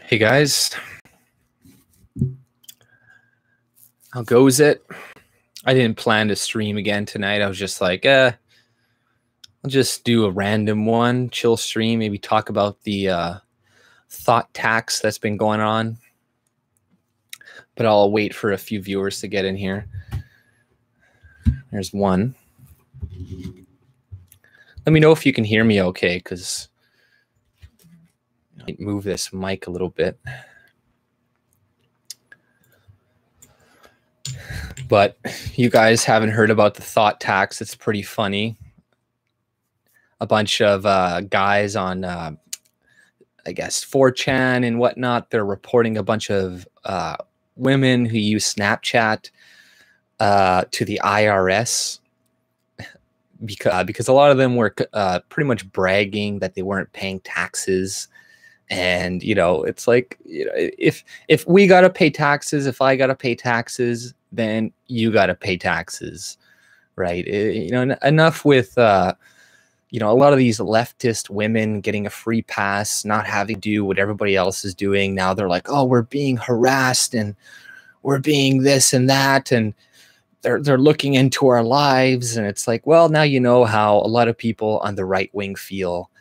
Hey guys, how goes it? I didn't plan to stream again tonight. I was just like, I'll just do a random one, chill stream, maybe talk about the thought tax that's been going on. But I'll wait for a few viewers to get in here. There's one. Let me know if you can hear me okay, because I move this mic a little bit. But you guys haven't heard about the thought tax. It's pretty funny. A bunch of guys on, I guess, 4chan and whatnot, they're reporting a bunch of women who use Snapchat to the IRS because a lot of them were pretty much bragging that they weren't paying taxes. And, you know, it's like, you know, if we got to pay taxes, if I got to pay taxes, then you got to pay taxes, right? You know, enough with, you know, a lot of these leftist women getting a free pass, not having to do what everybody else is doing. Now they're like, oh, we're being harassed and we're being this and that. And they're looking into our lives. And it's like, well, now you know how a lot of people on the right wing feel.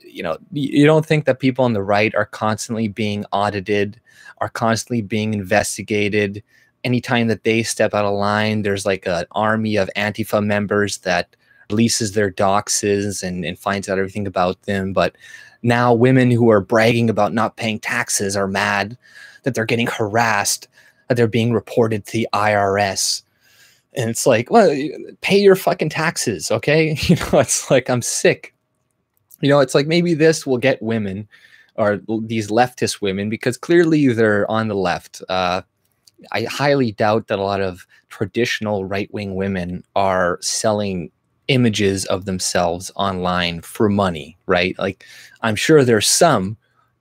You know, you don't think that people on the right are constantly being audited, are constantly being investigated. Anytime that they step out of line, there's like an army of Antifa members that releases their doxes and finds out everything about them. But now women who are bragging about not paying taxes are mad that they're getting harassed, that they're being reported to the IRS. And it's like, well, pay your fucking taxes, okay? You know, it's like, I'm sick. You know, it's like maybe this will get women, or these leftist women, because clearly they're on the left. I highly doubt that a lot of traditional right-wing women are selling images of themselves online for money, right? Like, I'm sure there's some,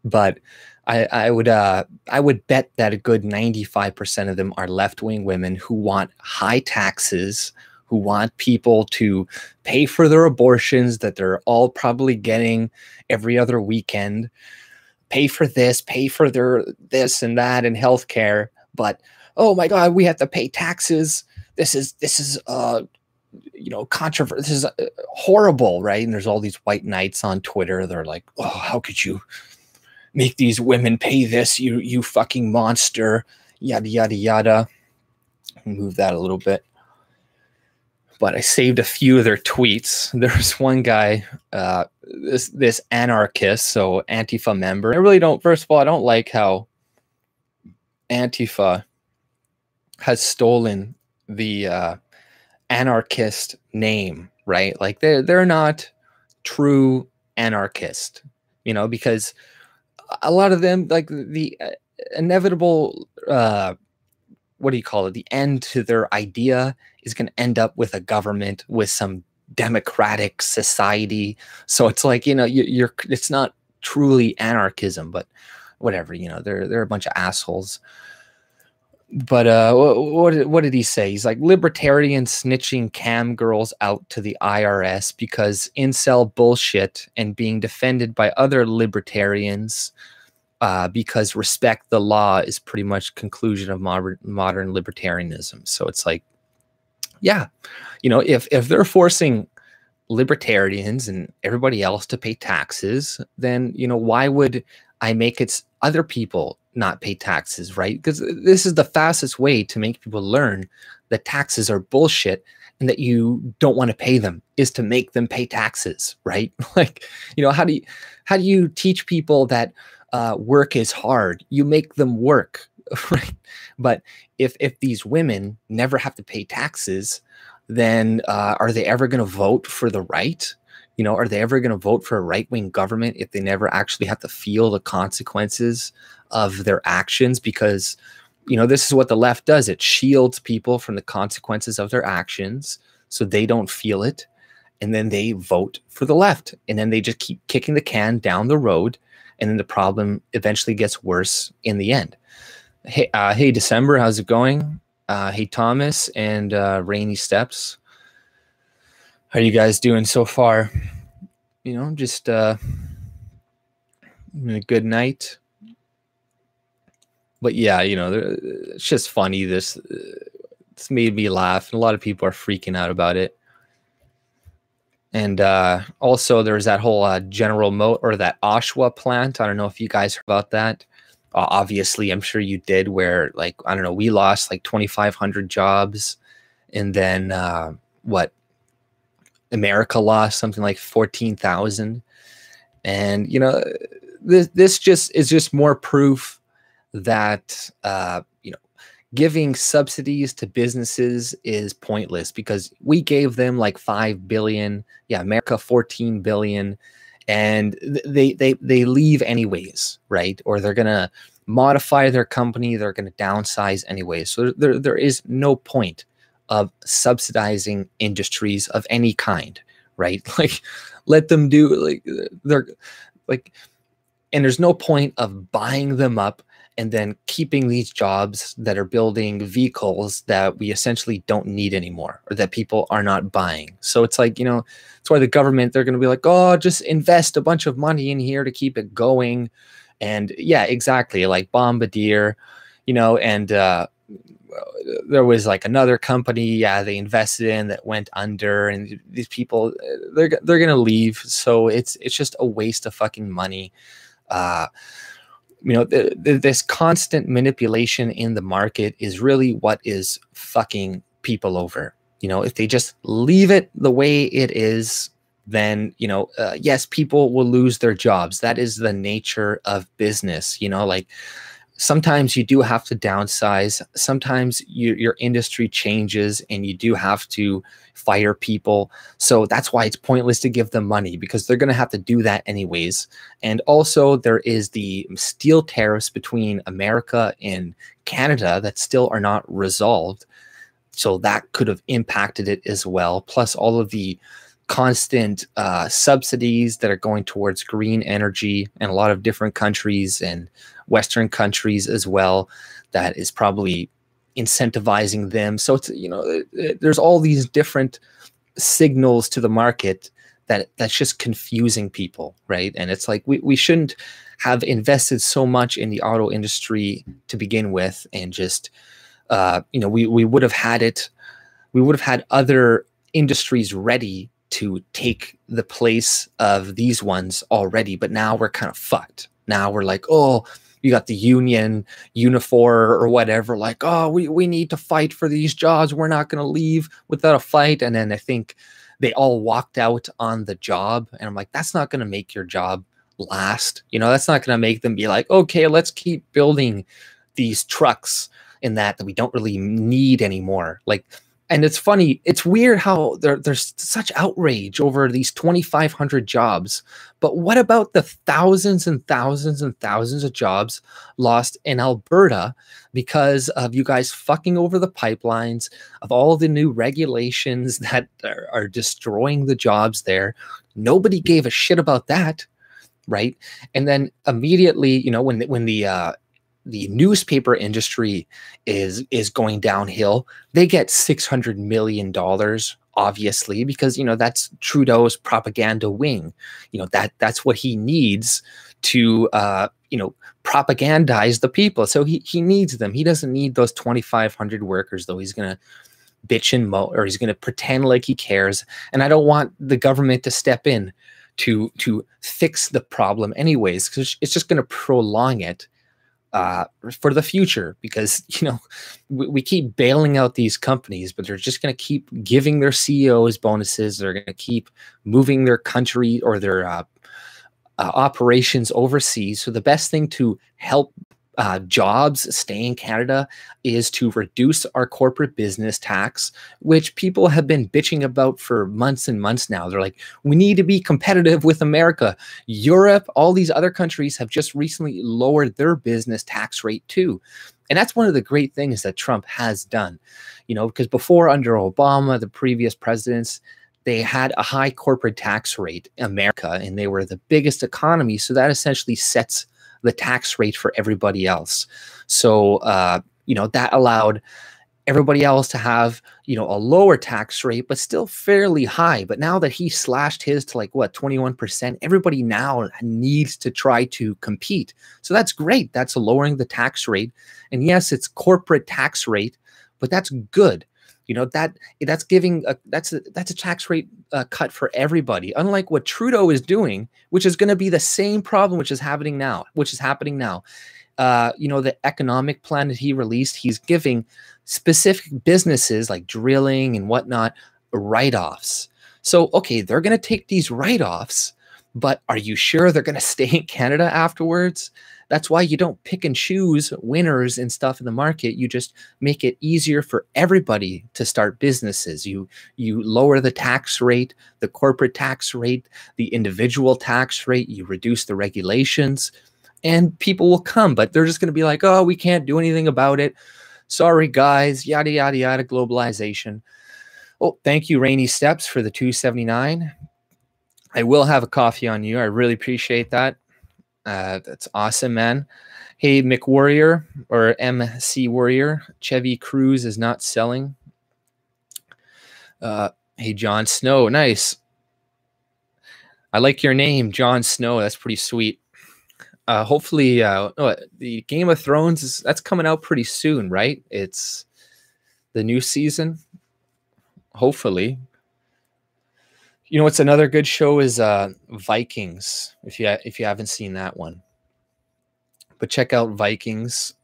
but I would bet that a good 95% of them are left-wing women who want high taxes, who want people to pay for their abortions that they're all probably getting every other weekend, pay for this, pay for their this and that and healthcare. But, oh my God, we have to pay taxes. This is you know, controversial. This is horrible, right? And there's all these white knights on Twitter. They're like, oh, how could you make these women pay this? You fucking monster, yada, yada, yada. Move that a little bit. But I saved a few of their tweets. There's one guy, this anarchist, so Antifa member. I really don't, first of all, I don't like how Antifa has stolen the anarchist name, right? Like they're not true anarchist, you know, because a lot of them, like the inevitable, what do you call it? The end to their idea is going to end up with a government, with some democratic society. So it's like, you know, it's not truly anarchism, but whatever, you know, they're a bunch of assholes. But what did he say? He's like, libertarians snitching cam girls out to the IRS because incel bullshit, and being defended by other libertarians because respect the law is pretty much conclusion of modern libertarianism. So it's like, yeah, you know, if they're forcing libertarians and everybody else to pay taxes, then, you know, why would I make it other people not pay taxes, right? Because this is the fastest way to make people learn that taxes are bullshit and that you don't want to pay them, is to make them pay taxes, right? Like, you know, how do you teach people that work is hard? You make them work, right? But if these women never have to pay taxes, then are they ever going to vote for the right? You know, are they ever going to vote for a right-wing government if they never actually have to feel the consequences of their actions? Because, you know, this is what the left does. It shields people from the consequences of their actions so they don't feel it. And then they vote for the left. And then they just keep kicking the can down the road. And then the problem eventually gets worse in the end. Hey, December, how's it going? Hey, Thomas and Rainy Steps. How are you guys doing so far? You know, just a good night. But yeah, you know, it's just funny. This made me laugh, and a lot of people are freaking out about it. And also, there's that whole General or that Oshawa plant. I don't know if you guys heard about that. Obviously, I'm sure you did. Where, like, I don't know, we lost like 2,500 jobs, and then what? America lost something like 14,000. And you know, this just is just more proof that you know, giving subsidies to businesses is pointless, because we gave them like 5 billion. Yeah, America 14 billion, and they leave anyways, right? Or they're gonna modify their company, they're gonna downsize anyways. So there is no point of subsidizing industries of any kind, right? Like, let them do, like, they're like, and there's no point of buying them up and then keeping these jobs that are building vehicles that we essentially don't need anymore, or that people are not buying. So it's like, you know, it's why the government, they're going to be like, oh, just invest a bunch of money in here to keep it going. And yeah, exactly, like Bombardier, you know, and there was like another company, yeah, they invested in that went under, and these people, they're going to leave. So it's just a waste of fucking money. You know, this constant manipulation in the market is really what is fucking people over. You know, if they just leave it the way it is, then, you know, yes, people will lose their jobs. That is the nature of business. You know, like, sometimes you do have to downsize. Sometimes your industry changes and you do have to fire people. So that's why it's pointless to give them money, because they're going to have to do that anyways. And also, there is the steel tariffs between America and Canada that still are not resolved. So that could have impacted it as well. Plus all of the constant subsidies that are going towards green energy in a lot of different countries and Western countries as well, that is probably incentivizing them. So it's, you know, there's all these different signals to the market that's just confusing people, right? And it's like, we shouldn't have invested so much in the auto industry to begin with, and just you know, we would have had it, we would have had other industries ready to take the place of these ones already. But now we're kind of fucked. Now we're like, oh, you got the union, Unifor or whatever, like, oh, we need to fight for these jobs. We're not going to leave without a fight. And then I think they all walked out on the job. And I'm like, that's not going to make your job last. You know, that's not going to make them be like, okay, let's keep building these trucks in that we don't really need anymore. Like, and it's funny, it's weird how there's such outrage over these 2,500 jobs. But what about the thousands and thousands and thousands of jobs lost in Alberta because of you guys fucking over the pipelines, of all the new regulations that are destroying the jobs there? Nobody gave a shit about that, right? And then immediately, you know, when the newspaper industry is going downhill, they get $600 million, obviously, because, you know, that's Trudeau's propaganda wing. You know, that's what he needs to, you know, propagandize the people. So he needs them. He doesn't need those 2,500 workers, though. He's going to bitch and moan, or he's going to pretend like he cares. And I don't want the government to step in to fix the problem anyways, because it's just going to prolong it for the future. Because, you know, we keep bailing out these companies, but they're just going to keep giving their CEOs bonuses. They're going to keep moving their country or their operations overseas. So the best thing to help jobs stay in Canada is to reduce our corporate business tax, which people have been bitching about for months and months now. They're like, we need to be competitive with America. Europe, all these other countries have just recently lowered their business tax rate too. And that's one of the great things that Trump has done, you know, because before, under Obama, the previous presidents, they had a high corporate tax rate in America, and they were the biggest economy. So that essentially sets the tax rate for everybody else. So, you know, that allowed everybody else to have, you know, a lower tax rate, but still fairly high. But now that he slashed his to like what, 21%, everybody now needs to try to compete. So that's great. That's lowering the tax rate. And yes, it's corporate tax rate, but that's good. You know, that's giving that's a tax rate cut for everybody. Unlike what Trudeau is doing, which is going to be the same problem which is happening now. You know, the economic plan that he released, he's giving specific businesses like drilling and whatnot write-offs. So, okay, they're going to take these write-offs, but are you sure they're going to stay in Canada afterwards? That's why you don't pick and choose winners and stuff in the market. You just make it easier for everybody to start businesses. You lower the tax rate, the corporate tax rate, the individual tax rate, you reduce the regulations, and people will come, but they're just going to be like, oh, we can't do anything about it. Sorry, guys, yada, yada, yada, globalization. Oh, thank you, Rainy Steps, for the 279. I will have a coffee on you. I really appreciate that. That's awesome, man. Hey, McWarrior or MC Warrior, Chevy Cruze is not selling. Hey, Jon Snow, nice. I like your name, Jon Snow. That's pretty sweet. Hopefully, the Game of Thrones that's coming out pretty soon, right? It's the new season. Hopefully, you know what's another good show is Vikings. If you haven't seen that one, but check out Vikings.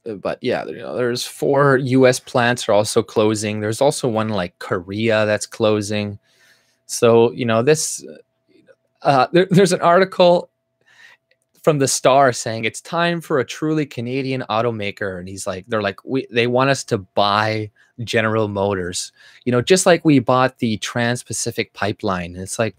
But yeah, you know, there's 4 U.S. plants are also closing. There's also one like Korea that's closing. So you know this. There's an article from the Star saying it's time for a truly Canadian automaker, and they want us to buy General Motors, you know, just like we bought the Trans-Pacific Pipeline. And it's like,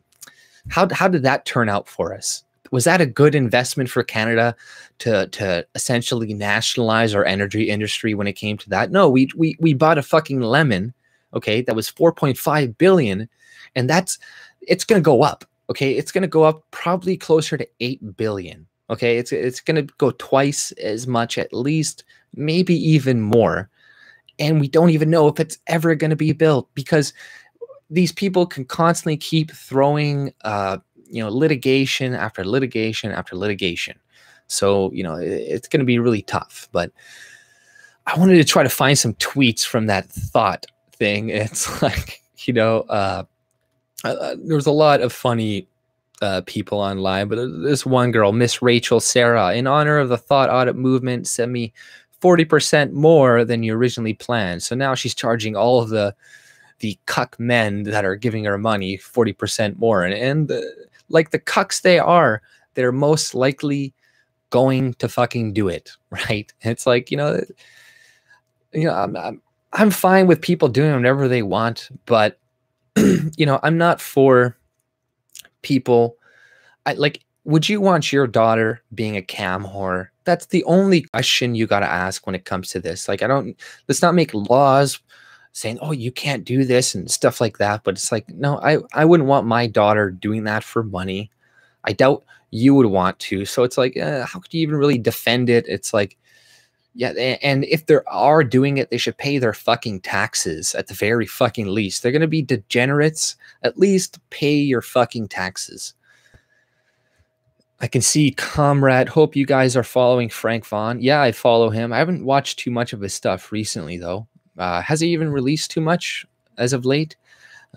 how did that turn out for us? Was that a good investment for Canada to essentially nationalize our energy industry when it came to that? No, we bought a fucking lemon, okay, that was 4.5 billion, and it's going to go up, okay? It's going to go up probably closer to 8 billion. Okay, it's going to go twice as much at least, maybe even more. And we don't even know if it's ever going to be built because these people can constantly keep throwing, you know, litigation after litigation after litigation. So, you know, it's going to be really tough. But I wanted to try to find some tweets from that thot thing. It's like, you know, there was a lot of funny people online, but this one girl, Miss Rachel Sarah, in honor of the thot audit movement, sent me 40% more than you originally planned. So now she's charging all of the cuck men that are giving her money 40% more. And like the cucks they are, they're most likely going to fucking do it, right? It's like, you know, I'm fine with people doing whatever they want, but you know, I'm not for people. Would you want your daughter being a cam whore? That's the only question you got to ask when it comes to this. Like, let's not make laws saying, oh, you can't do this and stuff like that. But it's like, no, I wouldn't want my daughter doing that for money. I doubt you would want to. So it's like, how could you even really defend it? It's like, yeah. And if they are doing it, they should pay their fucking taxes at the very fucking least. They're going to be degenerates. At least pay your fucking taxes. I can see Comrade. Hope you guys are following Frank Vaughan. Yeah, I follow him. I haven't watched too much of his stuff recently, though. Has he even released too much as of late?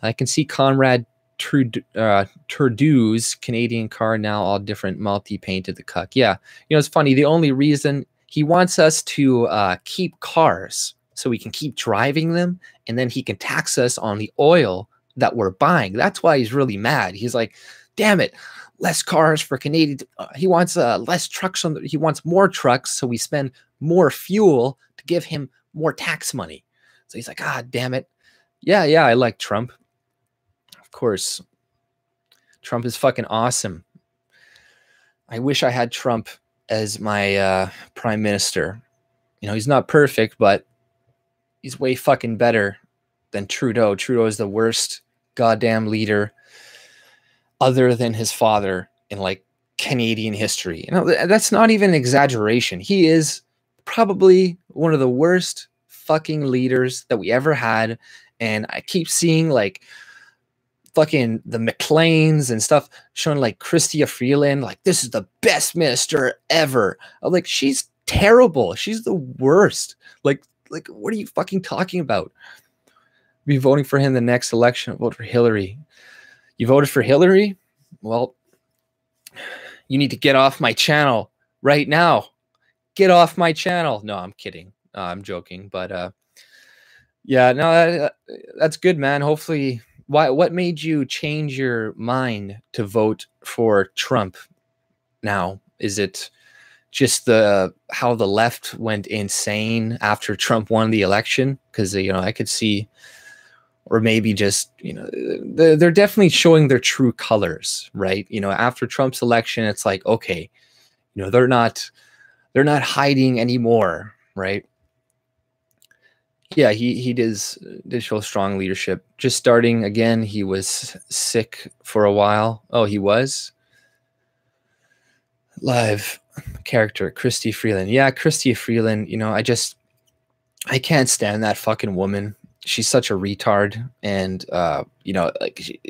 I can see Conrad Trudeau's Canadian car now all different, multi-painted the cuck. Yeah, you know, it's funny. The only reason he wants us to keep cars so we can keep driving them, and then he can tax us on the oil that we're buying. That's why he's really mad. He's like, damn it. Less cars for Canadian. He wants less trucks he wants more trucks, so we spend more fuel to give him more tax money. So he's like, ah, damn it. Yeah, I like Trump. Of course. Trump is fucking awesome. I wish I had Trump as my prime minister. You know, he's not perfect, but he's way fucking better than Trudeau. Trudeau is the worst goddamn leader other than his father in like Canadian history. You know, that's not even an exaggeration. He is probably one of the worst fucking leaders that we ever had. And I keep seeing like fucking the McLeans and stuff showing like Chrystia Freeland, like this is the best minister ever. I'm like, she's terrible. She's the worst. Like what are you fucking talking about? Be voting for him the next election. Vote for Hillary. You voted for Hillary? Well, you need to get off my channel right now. Get off my channel. No, I'm kidding. I'm joking. But yeah, no, that's good, man. Hopefully, what made you change your mind to vote for Trump now? Is it just how the left went insane after Trump won the election? Because, you know, I could see, or maybe just, you know, they're definitely showing their true colors, right? You know, after Trump's election, it's like, okay, you know, they're not hiding anymore, right? Yeah, he did show strong leadership. Just starting again, he was sick for a while. Oh, he was? Live character, Chrystia Freeland. Yeah, Chrystia Freeland, you know, I can't stand that fucking woman. She's such a retard. And, you know, like,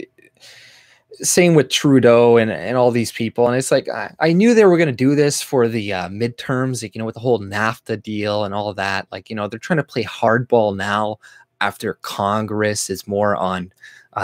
same with Trudeau and all these people. And it's like, I knew they were going to do this for the midterms, like, you know, with the whole NAFTA deal and all of that. Like, you know, they're trying to play hardball now after Congress is more on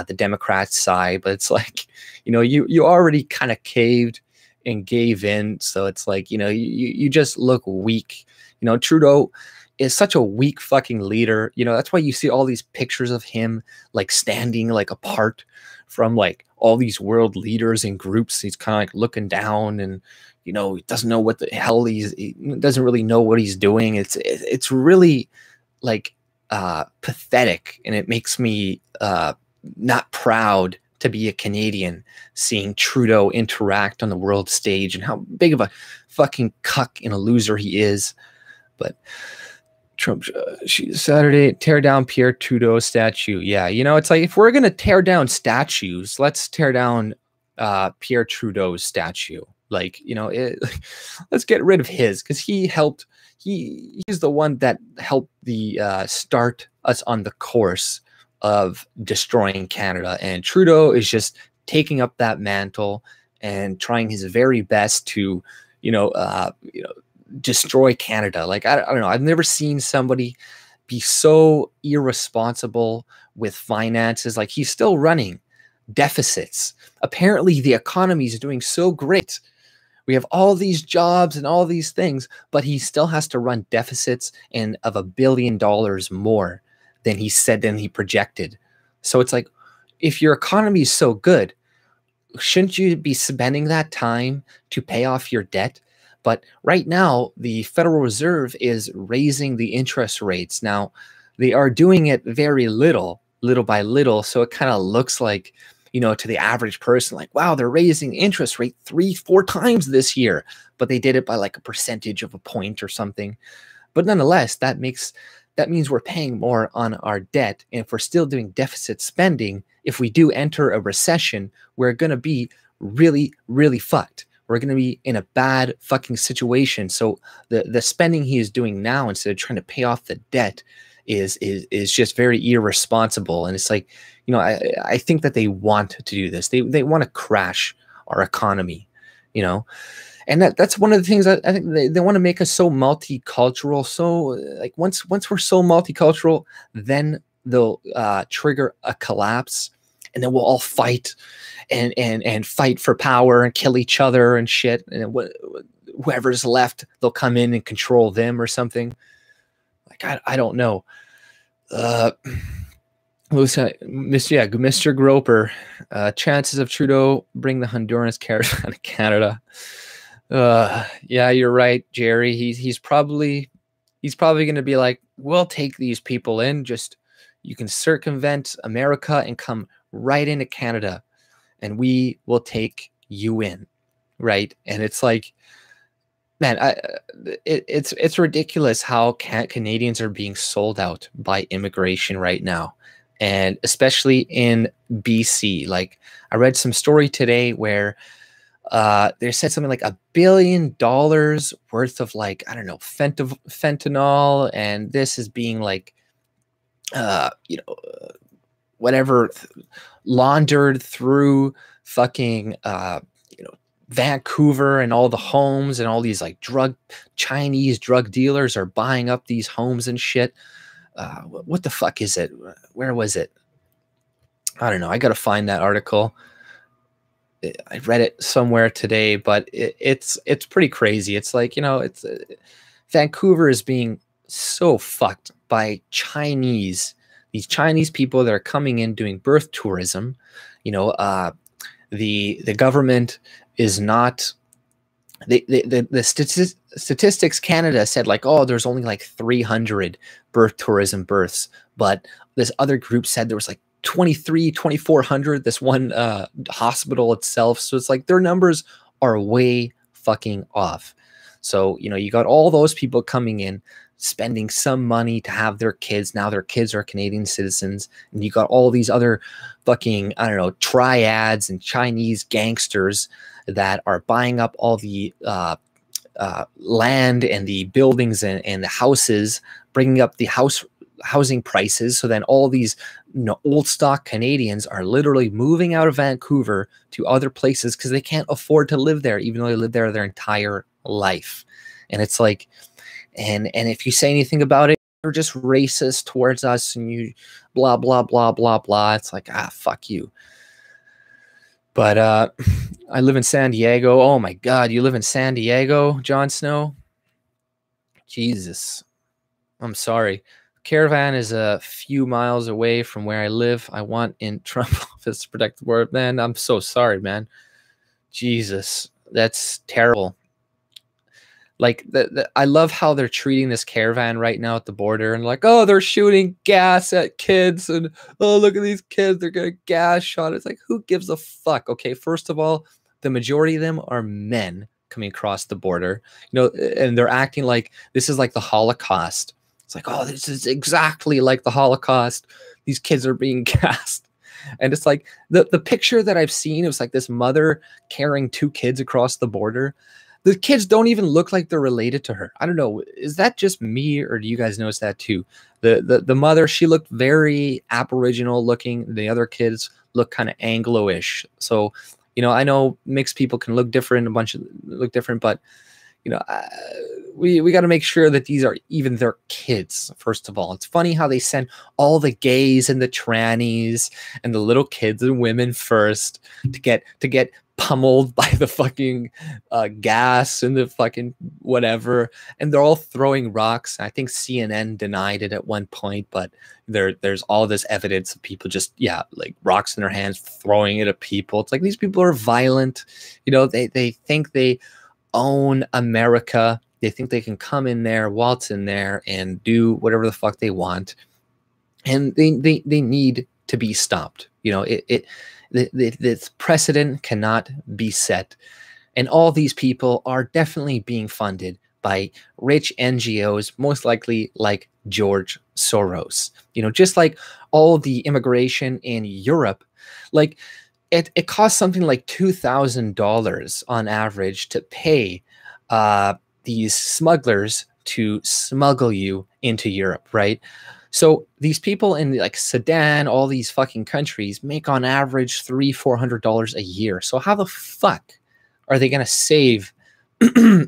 the Democrats' side. But it's like, you know, you already kind of caved and gave in. So it's like, you know, you just look weak. You know, Trudeau is such a weak fucking leader. You know, that's why you see all these pictures of him like standing like apart from like all these world leaders and groups. He's kind of like looking down, and, you know, he doesn't know what the hell he doesn't really know what he's doing. It's really like pathetic, and it makes me not proud to be a Canadian, seeing Trudeau interact on the world stage and how big of a fucking cuck and a loser he is. But Trump, Saturday, tear down Pierre Trudeau statue. Yeah, you know, it's like, if we're going to tear down statues, let's tear down Pierre Trudeau's statue. Like, you know, let's get rid of his, because he helped. He's the one that helped the start us on the course of destroying Canada. And Trudeau is just taking up that mantle and trying his very best to, destroy Canada. Like, I don't know. I've never seen somebody be so irresponsible with finances. Like, he's still running deficits. Apparently the economy is doing so great. We have all these jobs and all these things, but he still has to run deficits and of $1 billion more than he projected. So it's like, if your economy is so good, shouldn't you be spending that time to pay off your debt? But right now, the Federal Reserve is raising the interest rates. Now, they are doing it very little by little. So it kind of looks like, to the average person, like, wow, they're raising interest rate 3-4 times this year, but they did it by like a percentage of a point or something. But nonetheless, that means we're paying more on our debt. And if we're still doing deficit spending, if we do enter a recession, we're going to be really, really fucked. We're going to be in a bad fucking situation. So the spending he is doing now, instead of trying to pay off the debt, is just very irresponsible. And it's like, I think that they want to do this. They want to crash our economy, and that's one of the things I think they want to make us so multicultural. So like once we're so multicultural, then they'll trigger a collapse, and then we'll all fight and fight for power and kill each other and shit. And whoever's left, they'll come in and control them or something. Like, I don't know. Mr. Groper, chances of Trudeau bring the Honduras caravan to Canada. Yeah, you're right, Jerry. He's probably going to be like, we'll take these people in. Just, you can circumvent America and come right into Canada, and we will take you in, right? And it's like, man, it's ridiculous how Canadians are being sold out by immigration right now, and especially in BC. Like, I read some story today where They said something like $1 billion worth of, like, I don't know, fentanyl, and this is being like, you know, whatever, laundered through fucking, you know, Vancouver, and all the homes, and all these like Chinese drug dealers are buying up these homes and shit. What the fuck is it? Where was it? I don't know. I got to find that article. I read it somewhere today, but it's pretty crazy. It's like, you know, it's Vancouver is being so fucked by these Chinese people that are coming in doing birth tourism. You know, the government is not, the Statistics Canada said like, oh, there's only like 300 birth tourism births, but this other group said there was like 2,400, this one hospital itself. So it's like their numbers are way fucking off. So, you know, you got all those people coming in, spending some money to have their kids. Now their kids are Canadian citizens. And you got all these other fucking, I don't know, triads and Chinese gangsters that are buying up all the land and the buildings and the houses, bringing up the housing prices. So then all these, you know, old stock Canadians are literally moving out of Vancouver to other places because they can't afford to live there, even though they lived there their entire life. And it's like, and if you say anything about it, you're just racist towards us, and you blah blah blah blah blah. It's like, fuck you. But I live in San Diego. Oh my God, you live in San Diego, Jon Snow? Jesus, I'm sorry. Caravan is a few miles away from where I live. I want in Trump office to protect the border. Man, I'm so sorry, man. Jesus, that's terrible. Like, I love how they're treating this caravan right now at the border, and like, oh, they're shooting gas at kids, and oh, look at these kids, they're getting gas shot. It's like, who gives a fuck? Okay, first of all, the majority of them are men coming across the border, you know, and they're acting like this is like the Holocaust. It's like, oh, this is exactly like the Holocaust. These kids are being gassed. And it's like the picture that I've seen, it was like this mother carrying 2 kids across the border. The kids don't even look like they're related to her. I don't know. Is that just me, or do you guys notice that too? The mother, she looked very Aboriginal looking. The other kids look kind of Anglo-ish. So, you know, I know mixed people can look different, look different, but you know, we got to make sure that these are even their kids. First of all, it's funny how they send all the gays and the trannies and the little kids and women first to get pummeled by the fucking gas and the fucking whatever, and they're all throwing rocks. I think CNN denied it at one point, but there's all this evidence of people just, yeah, like rocks in their hands, throwing it at people. It's like these people are violent. You know, they think they own America. They think they can come in there, waltz in there, and do whatever the fuck they want, and they need to be stopped. You know, this precedent cannot be set, and all these people are definitely being funded by rich NGOs, most likely like George Soros. You know, just like all the immigration in Europe, like it costs something like $2,000 on average to pay these smugglers to smuggle you into Europe, right? So these people in like Sudan, all these fucking countries make on average $300-400 a year. So how the fuck are they going to save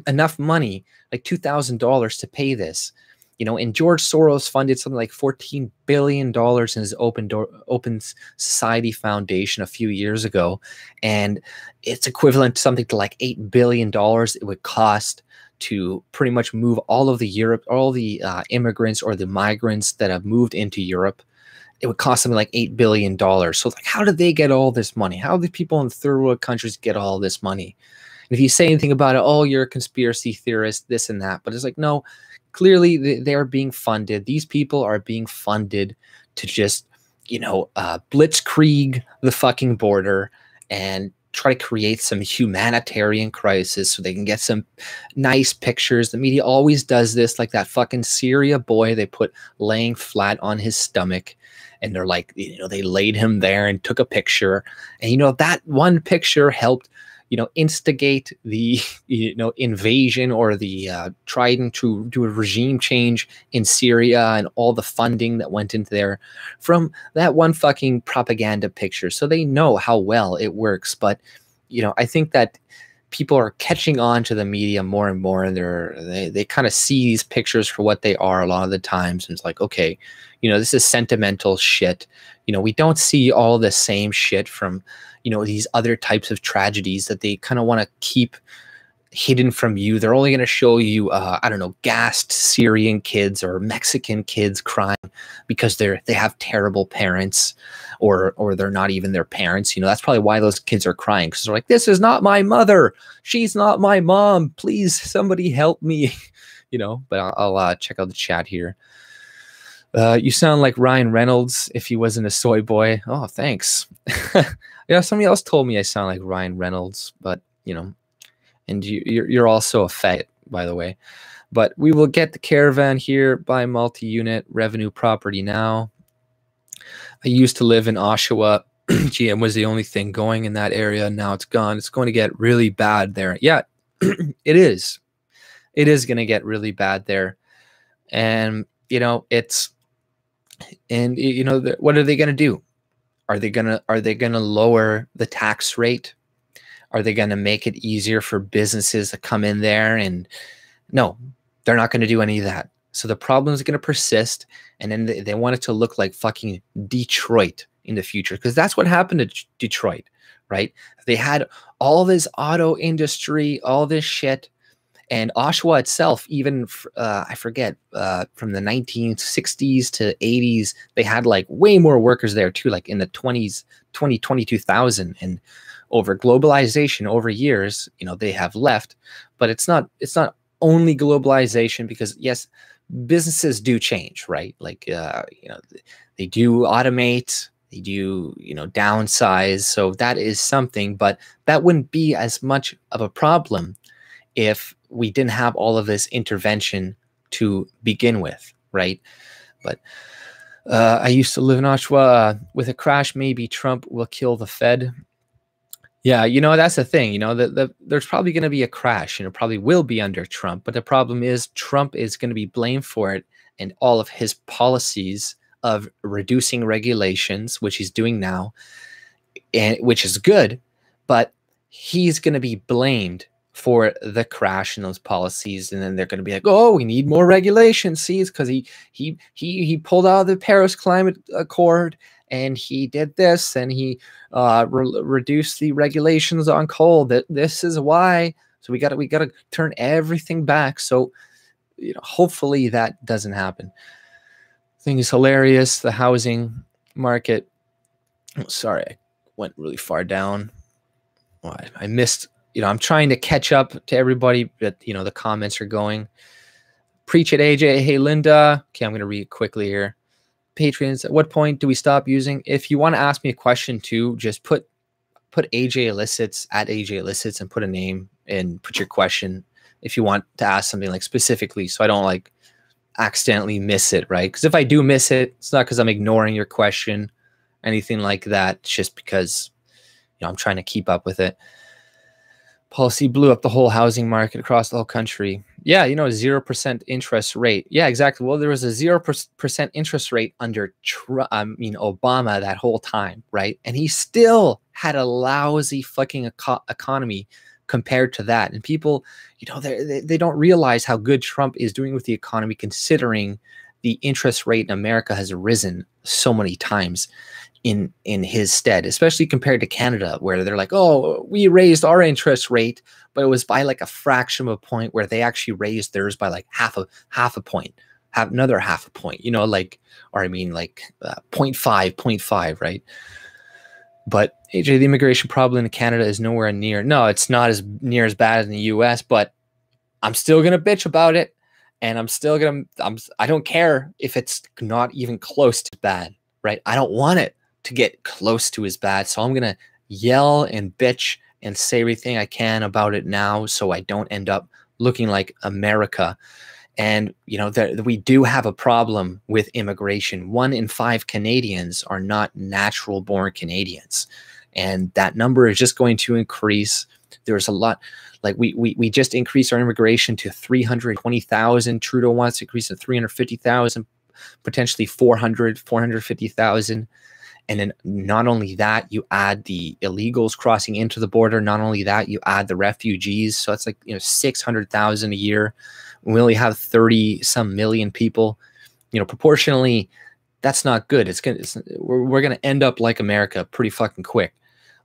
enough money, like $2,000 to pay this? You know, and George Soros funded something like $14 billion in his Open Society Foundation a few years ago. And it's equivalent to something to like $8 billion it would cost to pretty much move all of the immigrants or the migrants that have moved into Europe. It would cost something like $8 billion. So like, how did they get all this money? How do people in third world countries get all this money? And if you say anything about it, oh, you're a conspiracy theorist, this and that. But it's like, no, clearly they are being funded. These people are being funded to just, you know, blitzkrieg the fucking border and try to create some humanitarian crisis so they can get some nice pictures. The media always does this, like that fucking Syria boy they put laying flat on his stomach, and they're like, you know, they laid him there and took a picture, and you know, that one picture helped, instigate the, invasion or the trying to do a regime change in Syria and all the funding that went into there from that one fucking propaganda picture. So they know how well it works. But, I think that people are catching on to the media more and more, and they kind of see these pictures for what they are a lot of the times. And it's like, okay, this is sentimental shit. We don't see all the same shit from, these other types of tragedies that they kind of want to keep hidden from you. They're only going to show you, I don't know, gassed Syrian kids or Mexican kids crying because they have terrible parents, or they're not even their parents. That's probably why those kids are crying, because they're like, this is not my mother. She's not my mom. Please, somebody help me. But I'll check out the chat here. You sound like Ryan Reynolds if he wasn't a soy boy. Oh, thanks. Somebody else told me I sound like Ryan Reynolds, but and you're also a faggot, by the way. But we will get the caravan here, buy multi-unit revenue property now. I used to live in Oshawa. GM was the only thing going in that area. Now it's gone. It's going to get really bad there. Yeah, it is. It is going to get really bad there. And, what are they going to do? Are they going to lower the tax rate? Are they going to make it easier for businesses to come in there? And no, they're not going to do any of that. So the problem is going to persist, and then they want it to look like fucking Detroit in the future, because that's what happened to Detroit, right? They had all this auto industry, all this shit, and Oshawa itself, even I forget, from the 1960s to 80s, they had like way more workers there too, like in the 22,000, and over globalization over years, they have left. But it's not only globalization, because yes, businesses do change, right? Like they do automate, they do downsize, so that is something. But that wouldn't be as much of a problem if we didn't have all of this intervention to begin with, right? But I used to live in Oshawa. With a crash, maybe Trump will kill the Fed. Yeah, that's the thing. There's probably going to be a crash, and it probably will be under Trump. But the problem is Trump is going to be blamed for it, and all of his policies of reducing regulations, which he's doing now, and which is good, but he's going to be blamed for the crash in those policies. And then they're going to be like, oh, we need more regulations. See, it's because he pulled out of the Paris Climate Accord, and he did this, and he reduced the regulations on coal. That this is why. So we got to turn everything back. So hopefully that doesn't happen. Thing is hilarious. The housing market. Oh, sorry, I went really far down. Oh, I missed. I'm trying to catch up to everybody, but the comments are going. Preach it, AJ. Hey, Linda. Okay, I'm going to read quickly here. Patrons, at what point do we stop using? If you want to ask me a question too, just put AJ Elicits at AJ Elicits and put a name and put your question if you want to ask something like specifically, so I don't like accidentally miss it, right? Because if I do miss it, it's not because I'm ignoring your question, anything like that. It's just because I'm trying to keep up with it. Policy blew up the whole housing market across the whole country. Yeah, 0% interest rate. Yeah, exactly. Well, there was a 0% interest rate under Obama that whole time, right? And he still had a lousy fucking economy compared to that. And people, they don't realize how good Trump is doing with the economy, considering the interest rate in America has risen so many times in his stead, especially compared to Canada, where they're like, oh, we raised our interest rate, but it was by like a fraction of a point, where they actually raised theirs by like half a point, another half a point, 0.5, right? But AJ, the immigration problem in Canada is nowhere near. No, it's not as near as bad as in the US, but I'm still going to bitch about it. And I don't care if it's not even close to bad, right? I don't want it to get close to as bad. So I'm going to yell and bitch and say everything I can about it now, so I don't end up looking like America. And, we do have a problem with immigration. 1 in 5 Canadians are not natural born Canadians. And that number is just going to increase. There's a lot, like we just increased our immigration to 320,000. Trudeau wants to increase to 350,000, potentially 450,000. And then not only that, you add the illegals crossing into the border. Not only that, you add the refugees. So it's like, 600,000 a year. We only have 30 some million people. Proportionally, that's not good. We're gonna end up like America pretty fucking quick.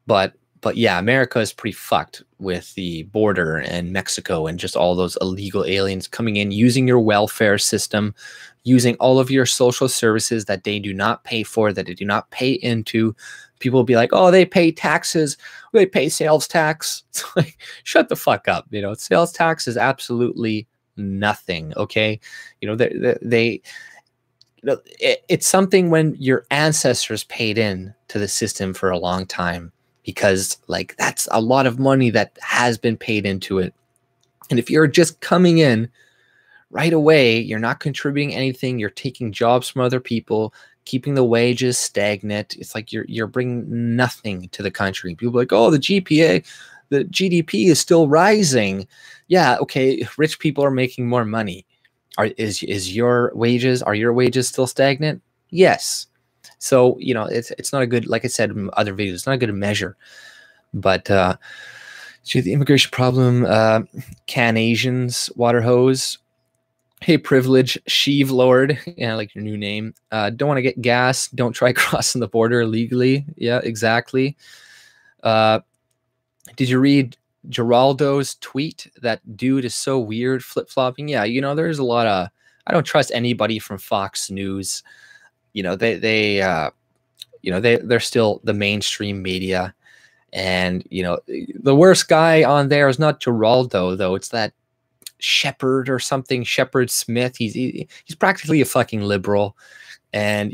But yeah, America is pretty fucked with the border and Mexico and just all those illegal aliens coming in, using your welfare system, using all of your social services that they do not pay for, that they do not pay into. People will be like, oh, they pay taxes, they pay sales tax. It's like, shut the fuck up. Sales tax is absolutely nothing. Okay. It's something when your ancestors paid in to the system for a long time, because like that's a lot of money that has been paid into it. And if you're just coming in right away, you're not contributing anything. You're taking jobs from other people, keeping the wages stagnant. It's like you're bringing nothing to the country. People are like, oh, the GDP is still rising. Yeah, okay, rich people are making more money. Are your wages still stagnant? Yes. So, it's not a good, like I said in other videos, it's not a good measure. But so the immigration problem, can Asians water hose? Hey, privilege, Sheev Lord, like your new name. Don't want to get gas. Don't try crossing the border illegally. Yeah, exactly. Did you read Geraldo's tweet? That dude is so weird, flip-flopping. Yeah, there's a lot of, I don't trust anybody from Fox News. They're still the mainstream media. And, the worst guy on there is not Geraldo, though. It's that Shepherd or something, Shepherd Smith. He's practically a fucking liberal. And,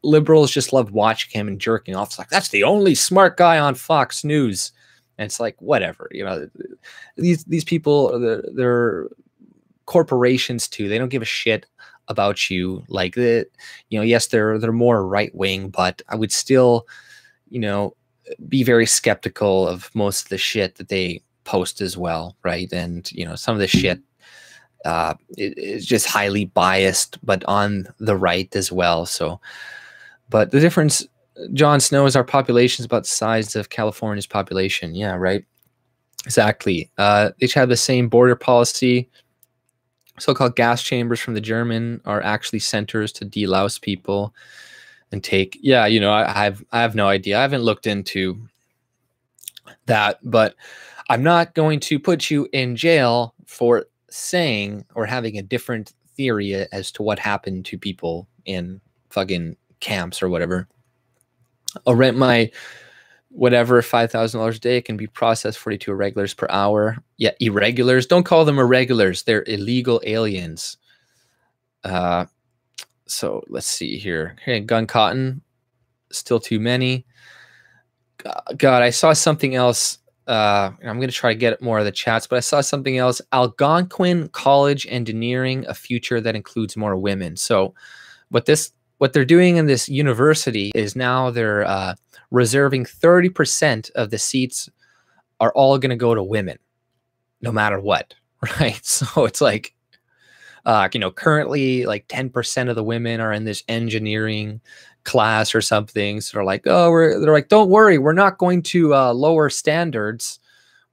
liberals just love watching him and jerking off. It's like, that's the only smart guy on Fox News. And it's like, whatever, these people, they're corporations too. They don't give a shit about you. Like yes, they're more right wing, but I would still, be very skeptical of most of the shit that they post as well, right? And some of the shit is just highly biased, but on the right as well. So, but the difference, Jon Snow, is our population is about the size of California's population. Yeah, right. Exactly. They each have the same border policy. So-called gas chambers from the German are actually centers to delouse people and take. Yeah, I have no idea. I haven't looked into that, but I'm not going to put you in jail for saying or having a different theory as to what happened to people in fucking camps or whatever. I'll rent my whatever $5,000 a day, can be processed 42 irregulars per hour. Yeah, irregulars. Don't call them irregulars. They're illegal aliens. So let's see here. Okay, gun cotton. Still too many. God, I saw something else. I'm going to try to get more of the chats, but I saw something else. Algonquin College Engineering, a future that includes more women. So what they're doing in this university is now they're reserving 30% of the seats are all going to go to women, no matter what, right? So it's like, currently like 10% of the women are in this engineering class or something. So they're like, they're like, don't worry, we're not going to lower standards.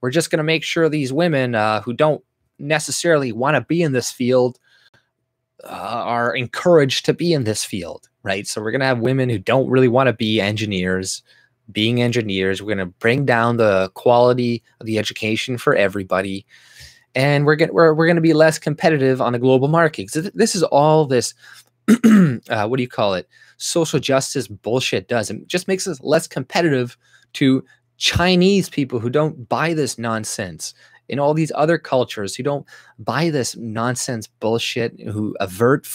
We're just going to make sure these women who don't necessarily want to be in this field are encouraged to be in this field, right? So we're going to have women who don't really want to be engineers being engineers. We're going to bring down the quality of the education for everybody, and we're going to be less competitive on a global market. So this is all this what do you call it? Social justice bullshit does. It just makes us less competitive to Chinese people who don't buy this nonsense, in all these other cultures who don't buy this nonsense bullshit, who avert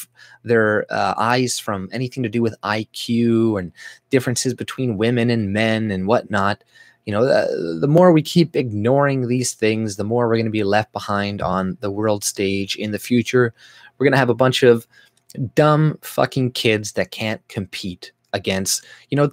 their eyes from anything to do with IQ and differences between women and men and whatnot. The more we keep ignoring these things, the more we're going to be left behind on the world stage in the future. We're going to have a bunch of dumb fucking kids that can't compete against,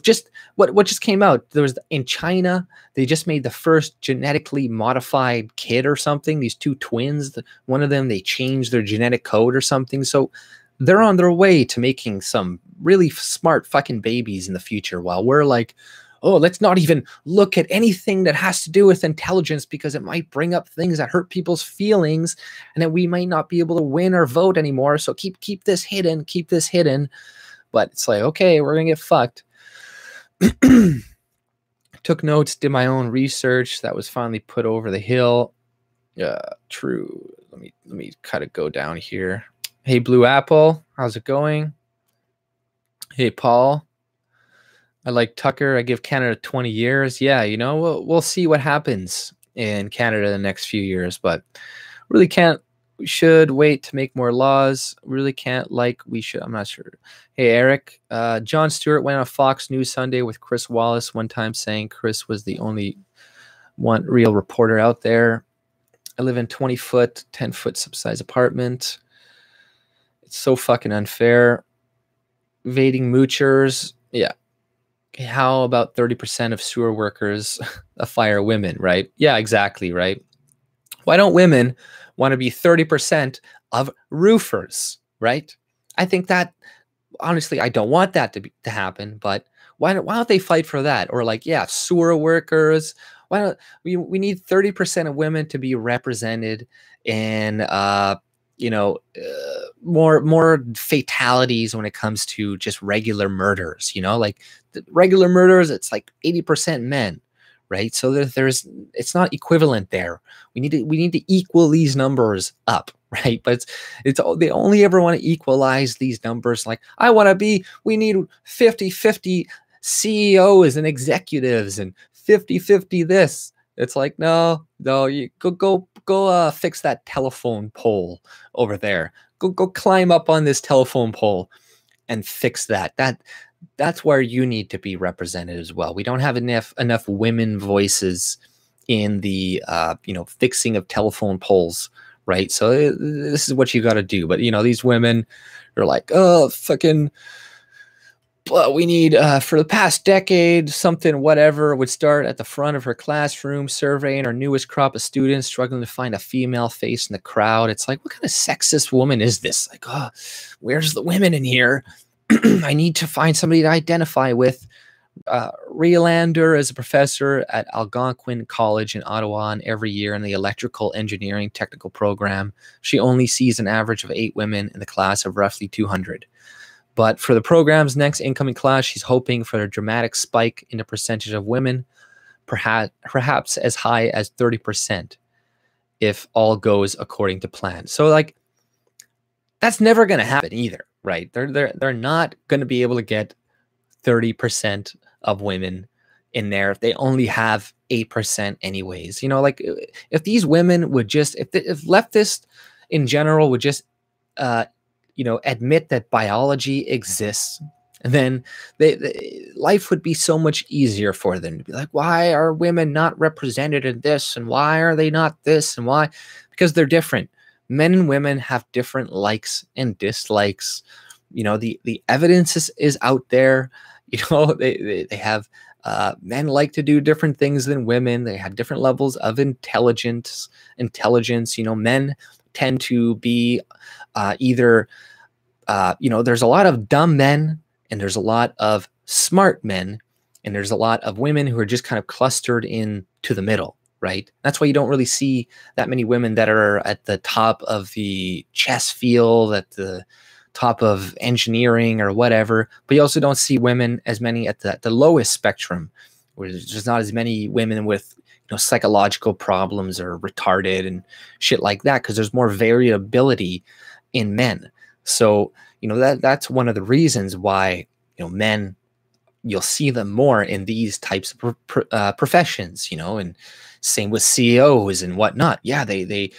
just what just came out? There was in China, they just made the first genetically modified kid or something. These two twins, one of them, they changed their genetic code or something. So they're on their way to making some really smart fucking babies in the future, while we're like, oh, let's not even look at anything that has to do with intelligence because it might bring up things that hurt people's feelings and that we might not be able to win or vote anymore. So keep this hidden, keep this hidden. But it's like, okay, we're gonna get fucked. Took notes, did my own research. That was finally put over the hill. True. Let me kind of go down here. Hey, Blue Apple, how's it going? Hey, Paul. I like Tucker. I give Canada 20 years. Yeah, you know, we'll see what happens in Canada the next few years, but really can't. We should wait to make more laws. Really can't like we should. I'm not sure. Hey, Eric. Jon Stewart went on Fox News Sunday with Chris Wallace one time saying Chris was the only one real reporter out there. I live in 20-foot, 10-foot subsidized apartment. It's so fucking unfair. Evading moochers. Yeah. Okay, how about 30% of sewer workers fire women, right? Yeah, exactly, right? Why don't women want to be 30% of roofers, right? I think that, honestly, I don't want that to happen, but why don't they fight for that? Or like, yeah, sewer workers. Why don't we need 30% of women to be represented in more fatalities when it comes to just regular murders, like the regular murders, it's like 80% men, right? So it's not equivalent there. We need to equal these numbers up, right? But they only ever want to equalize these numbers. Like we need 50-50 CEOs and executives and 50-50 this. It's like, no, you go fix that telephone pole over there. Go climb up on this telephone pole and fix that. That's where you need to be represented as well. We don't have enough women voices in the fixing of telephone poles, right? So this is what you got to do. But these women are like, oh, fucking. But we need, for the past decade, something, whatever, would start at the front of her classroom, surveying our newest crop of students, struggling to find a female face in the crowd. It's like, what kind of sexist woman is this? Like, oh, where's the women in here? I need to find somebody to identify with. Rielander is a professor at Algonquin College in Ottawa, and every year in the electrical engineering technical program, she only sees an average of 8 women in the class of roughly 200. But for the program's next incoming class, she's hoping for a dramatic spike in the percentage of women, perhaps as high as 30%, if all goes according to plan. So, like, that's never going to happen either, right? They're not going to be able to get 30% of women in there if they only have 8% anyways. Like, if these women would just, if leftists in general would just, admit that biology exists, and then life would be so much easier for them to be like, why are women not represented in this? And why are they not this? And why? Because they're different. Men and women have different likes and dislikes. The evidence is out there. They have, men like to do different things than women. They have different levels of intelligence. Men tend to be either, there's a lot of dumb men and there's a lot of smart men, and there's a lot of women who are just kind of clustered in to the middle, right? That's why you don't really see that many women that are at the top of the chess field, at the top of engineering or whatever, but you also don't see women as many at the lowest spectrum, where there's just not as many women with psychological problems or retarded and shit like that, because there's more variability in men. So that's one of the reasons why men, you'll see them more in these types of professions, and same with CEOs and whatnot. Yeah, they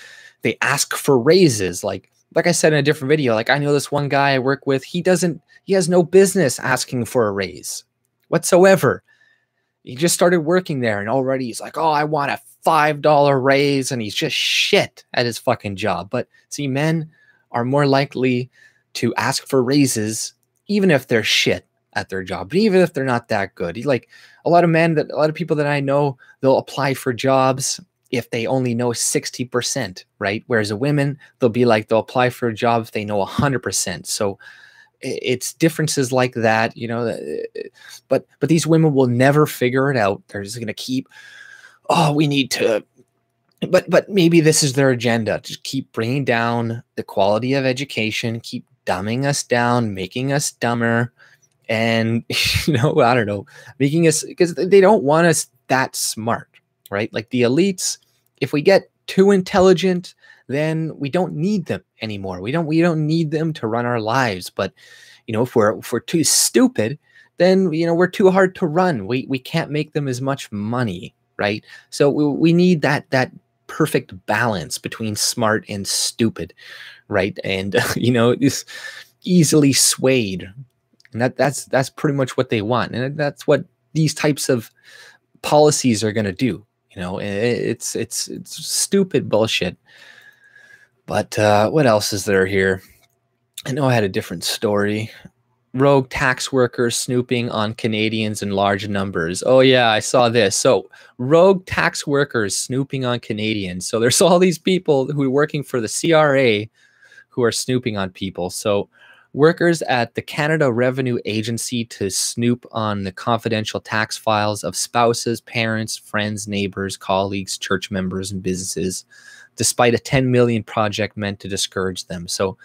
ask for raises. Like I said in a different video, like, I know this one guy I work with, he has no business asking for a raise whatsoever. He just started working there, and already he's like, oh, I want a $5 raise, and he's just shit at his fucking job. But see, men are more likely to ask for raises, even if they're shit at their job. But even if they're not that good, like a lot of people that I know, they'll apply for jobs if they only know 60%, right? Whereas a women, they'll apply for a job if they know 100%. So it's differences like that, you know, but these women will never figure it out. They're just going to keep, oh, we need to, but maybe this is their agenda. Just keep bringing down the quality of education, keep dumbing us down, making us dumber. And, you know, I don't know, making us, because they don't want us that smart, right? Like the elites, if we get too intelligent, then we don't need them anymore. We don't need them to run our lives. But, you know, if we're too stupid, then, you know, we're too hard to run. We can't make them as much money, right? So we need that perfect balance between smart and stupid, right? And, you know, it's easily swayed. And that's pretty much what they want. And that's what these types of policies are going to do. You know, it's stupid bullshit. But what else is there here? I know I had a different story. Rogue tax workers snooping on Canadians in large numbers. Oh, yeah, I saw this. So rogue tax workers snooping on Canadians. So there's all these people who are working for the CRA who are snooping on people. So workers at the Canada Revenue Agency to snoop on the confidential tax files of spouses, parents, friends, neighbors, colleagues, church members, and businesses, despite a 10 million project meant to discourage them. So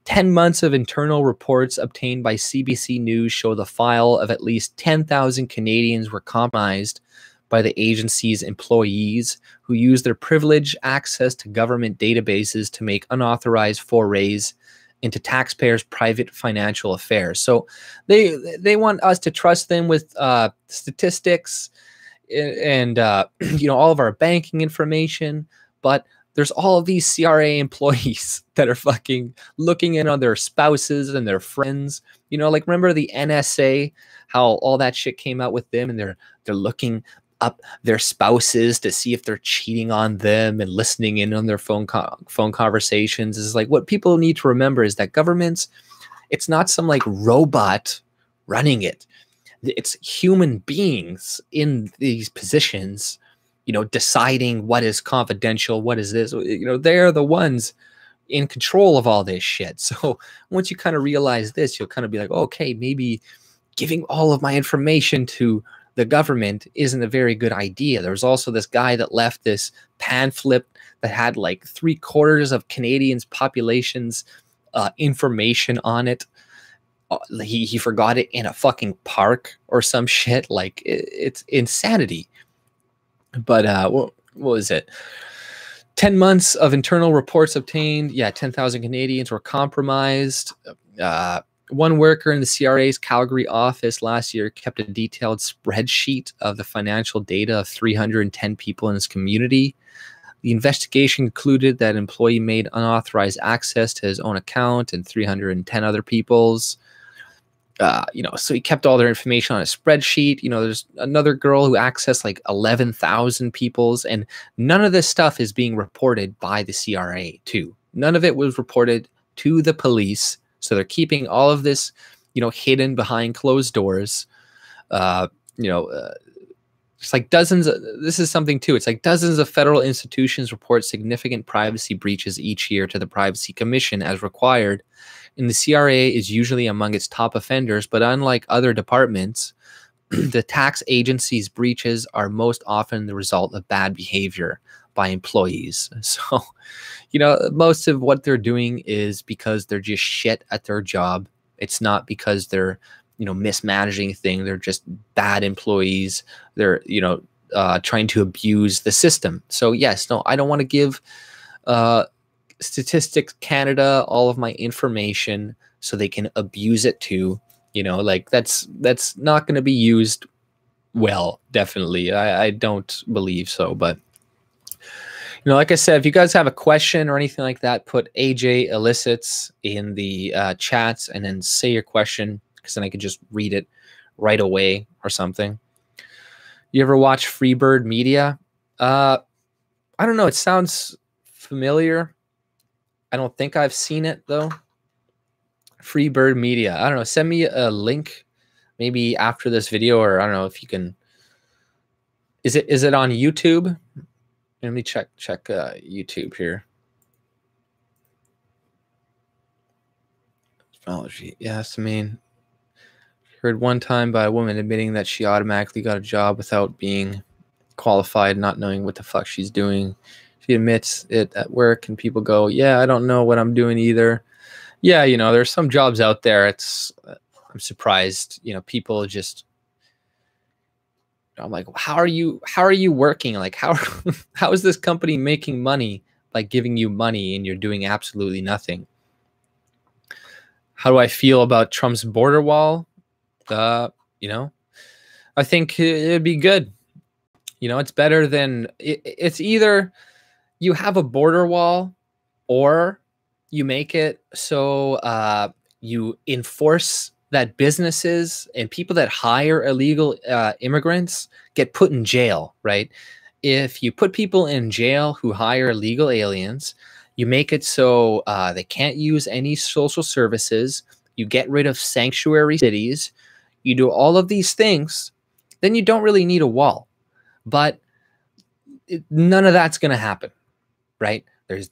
10 months of internal reports obtained by CBC News show the file of at least 10,000 Canadians were compromised by the agency's employees who used their privileged access to government databases to make unauthorized forays into taxpayers' private financial affairs. So they want us to trust them with statistics and you know, all of our banking information, but there's all of these CRA employees that are fucking looking in on their spouses and their friends. You know, like remember the NSA, how all that shit came out with them, and they're looking up their spouses to see if they're cheating on them and listening in on their phone conversations. Is like, what people need to remember is that governments, it's not some like robot running it. It's human beings in these positions, you know, deciding what is confidential, what is this, you know, they're the ones in control of all this shit. So once you kind of realize this, you'll kind of be like, okay, maybe giving all of my information to the government isn't a very good idea. There was also this guy that left this pamphlet that had like 3/4 of Canadians' population's information on it. He forgot it in a fucking park or some shit. Like it's insanity. But what was it? 10 months of internal reports obtained. Yeah, 10,000 Canadians were compromised. One worker in the CRA's Calgary office last year kept a detailed spreadsheet of the financial data of 310 people in his community. The investigation concluded that an employee made unauthorized access to his own account and 310 other people's. You know, so he kept all their information on a spreadsheet. You know, there's another girl who accessed like 11,000 people's, and none of this stuff is being reported by the CRA too. None of it was reported to the police. So they're keeping all of this, you know, hidden behind closed doors. It's like dozens of, this is something too. It's like dozens of federal institutions report significant privacy breaches each year to the Privacy Commission as required. And the CRA is usually among its top offenders, but unlike other departments, the tax agency's breaches are most often the result of bad behavior by employees. So, you know, most of what they're doing is because they're just shit at their job. It's not because they're, you know, mismanaging things. They're just bad employees. They're, you know, trying to abuse the system. So yes, no, I don't want to give Statistics Canada all of my information so they can abuse it too. You know, like that's not going to be used well. Definitely. I don't believe so, but you know, like I said, if you guys have a question or anything like that, put AJ Elicits in the chats and then say your question, because then I could just read it right away or something. You ever watch Freebird Media? I don't know. It sounds familiar. I don't think I've seen it though. Freebird Media. I don't know. Send me a link. maybe after this video, or I don't know if you can. Is it on YouTube? Let me check YouTube here. Technology. Yes, I mean, heard one time by a woman admitting that she automatically got a job without being qualified, not knowing what the fuck she's doing. She admits it at work, and people go, "Yeah, I don't know what I'm doing either." Yeah, you know, there's some jobs out there. I'm surprised, you know, people just. I'm like, how are you working? Like, how how is this company making money by giving you money and you're doing absolutely nothing? How do I feel about Trump's border wall? You know, I think it'd be good. You know, it's better than it's either you have a border wall or you make it so you enforce that businesses and people that hire illegal immigrants get put in jail, right? If you put people in jail who hire illegal aliens, you make it so they can't use any social services, you get rid of sanctuary cities, you do all of these things, then you don't really need a wall. But none of that's going to happen, right?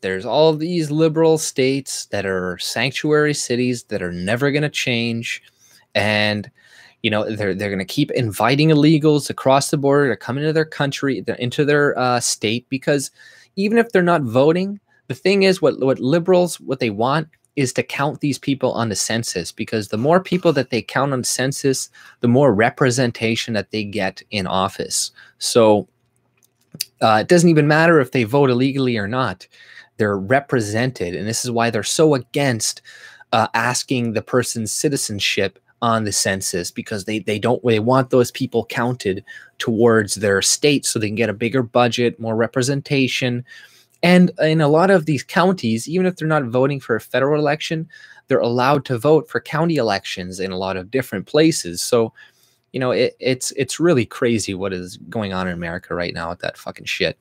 There's all these liberal states that are sanctuary cities that are never going to change, and you know they're going to keep inviting illegals across the border to come into their country, into their state, because even if they're not voting, the thing is what liberals, what they want is to count these people on the census, because the more people that they count on the census, the more representation that they get in office. So it doesn't even matter if they vote illegally or not. They're represented. And this is why they're so against asking the person's citizenship on the census, because they want those people counted towards their state so they can get a bigger budget, more representation. And in a lot of these counties, even if they're not voting for a federal election, they're allowed to vote for county elections in a lot of different places. So you know, it's really crazy what is going on in America right now with that fucking shit.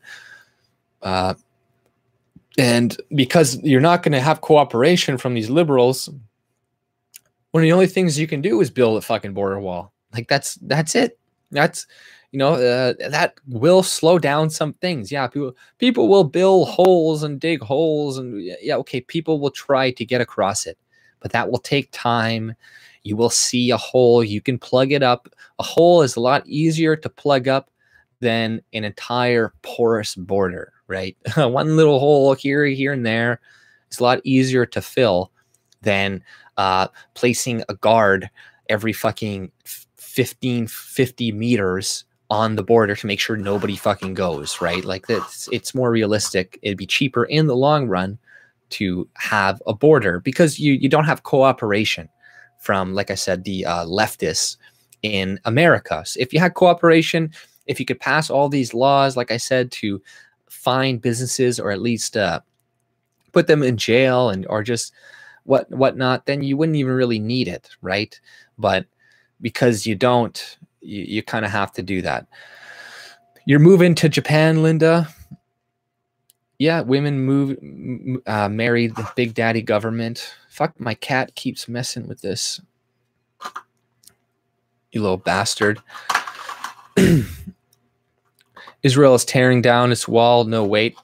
And because you're not going to have cooperation from these liberals, one of the only things you can do is build a fucking border wall. Like that's it. That's, you know, that will slow down some things. Yeah, people will build holes and dig holes, and yeah, okay, people will try to get across it, but that will take time. You will see a hole, you can plug it up. A hole is a lot easier to plug up than an entire porous border, right? One little hole here and there is a lot easier to fill than placing a guard every fucking 50 meters on the border to make sure nobody fucking goes, right? Like it's more realistic. It'd be cheaper in the long run to have a border, because you don't have cooperation from, like I said, the leftists in America. So if you had cooperation, if you could pass all these laws, like I said, to fine businesses or at least put them in jail and or just whatnot, then you wouldn't even really need it, right? But because you don't, you kind of have to do that. You're moving to Japan, Linda. Yeah, women marry the big daddy government. Fuck, my cat keeps messing with this. You little bastard. Israel is tearing down its wall. No, wait.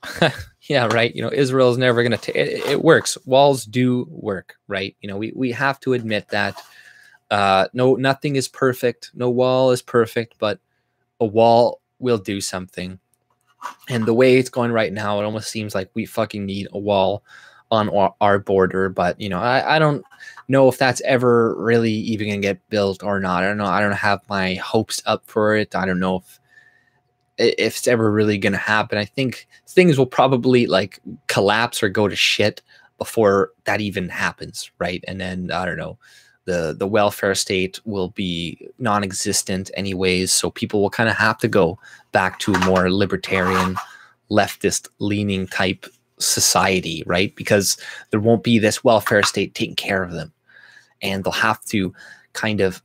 Yeah, right. You know, Israel is never going to... It works. Walls do work, right? You know, we have to admit that. No, nothing is perfect. No wall is perfect, but a wall will do something. And the way it's going right now, it almost seems like we fucking need a wall on our border. But, you know, I don't know if that's ever really even going to get built or not. I don't know. I don't have my hopes up for it. I don't know if it's ever really going to happen. I think things will probably like collapse or go to shit before that even happens, right? And then, I don't know, the welfare state will be non-existent anyways, so people will kind of have to go back to a more libertarian, leftist leaning type society, right? Because there won't be this welfare state taking care of them, and they'll have to kind of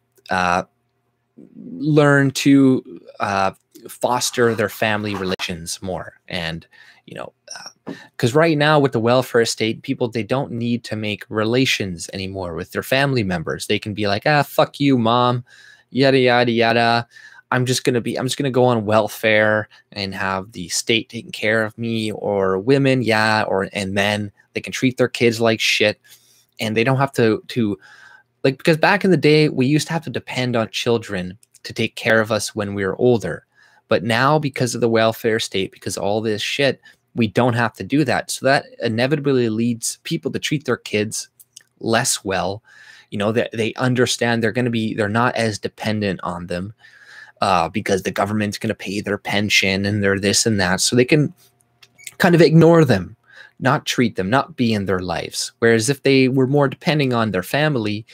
learn to foster their family relations more. And you know, because right now with the welfare state, people, they don't need to make relations anymore with their family members. They can be like, ah, fuck you, mom. yada, yada, yada. I'm just going to go on welfare and have the state taking care of me, or women. Yeah. And men, they can treat their kids like shit, and they don't have to like, because back in the day, we used to have to depend on children to take care of us when we were older. But now, because of the welfare state, because of all this shit, we don't have to do that. So that inevitably leads people to treat their kids less well. You know, that they understand they're not as dependent on them, because the government's going to pay their pension and their this and that. So they can kind of ignore them, not treat them, not be in their lives. Whereas if they were more depending on their family,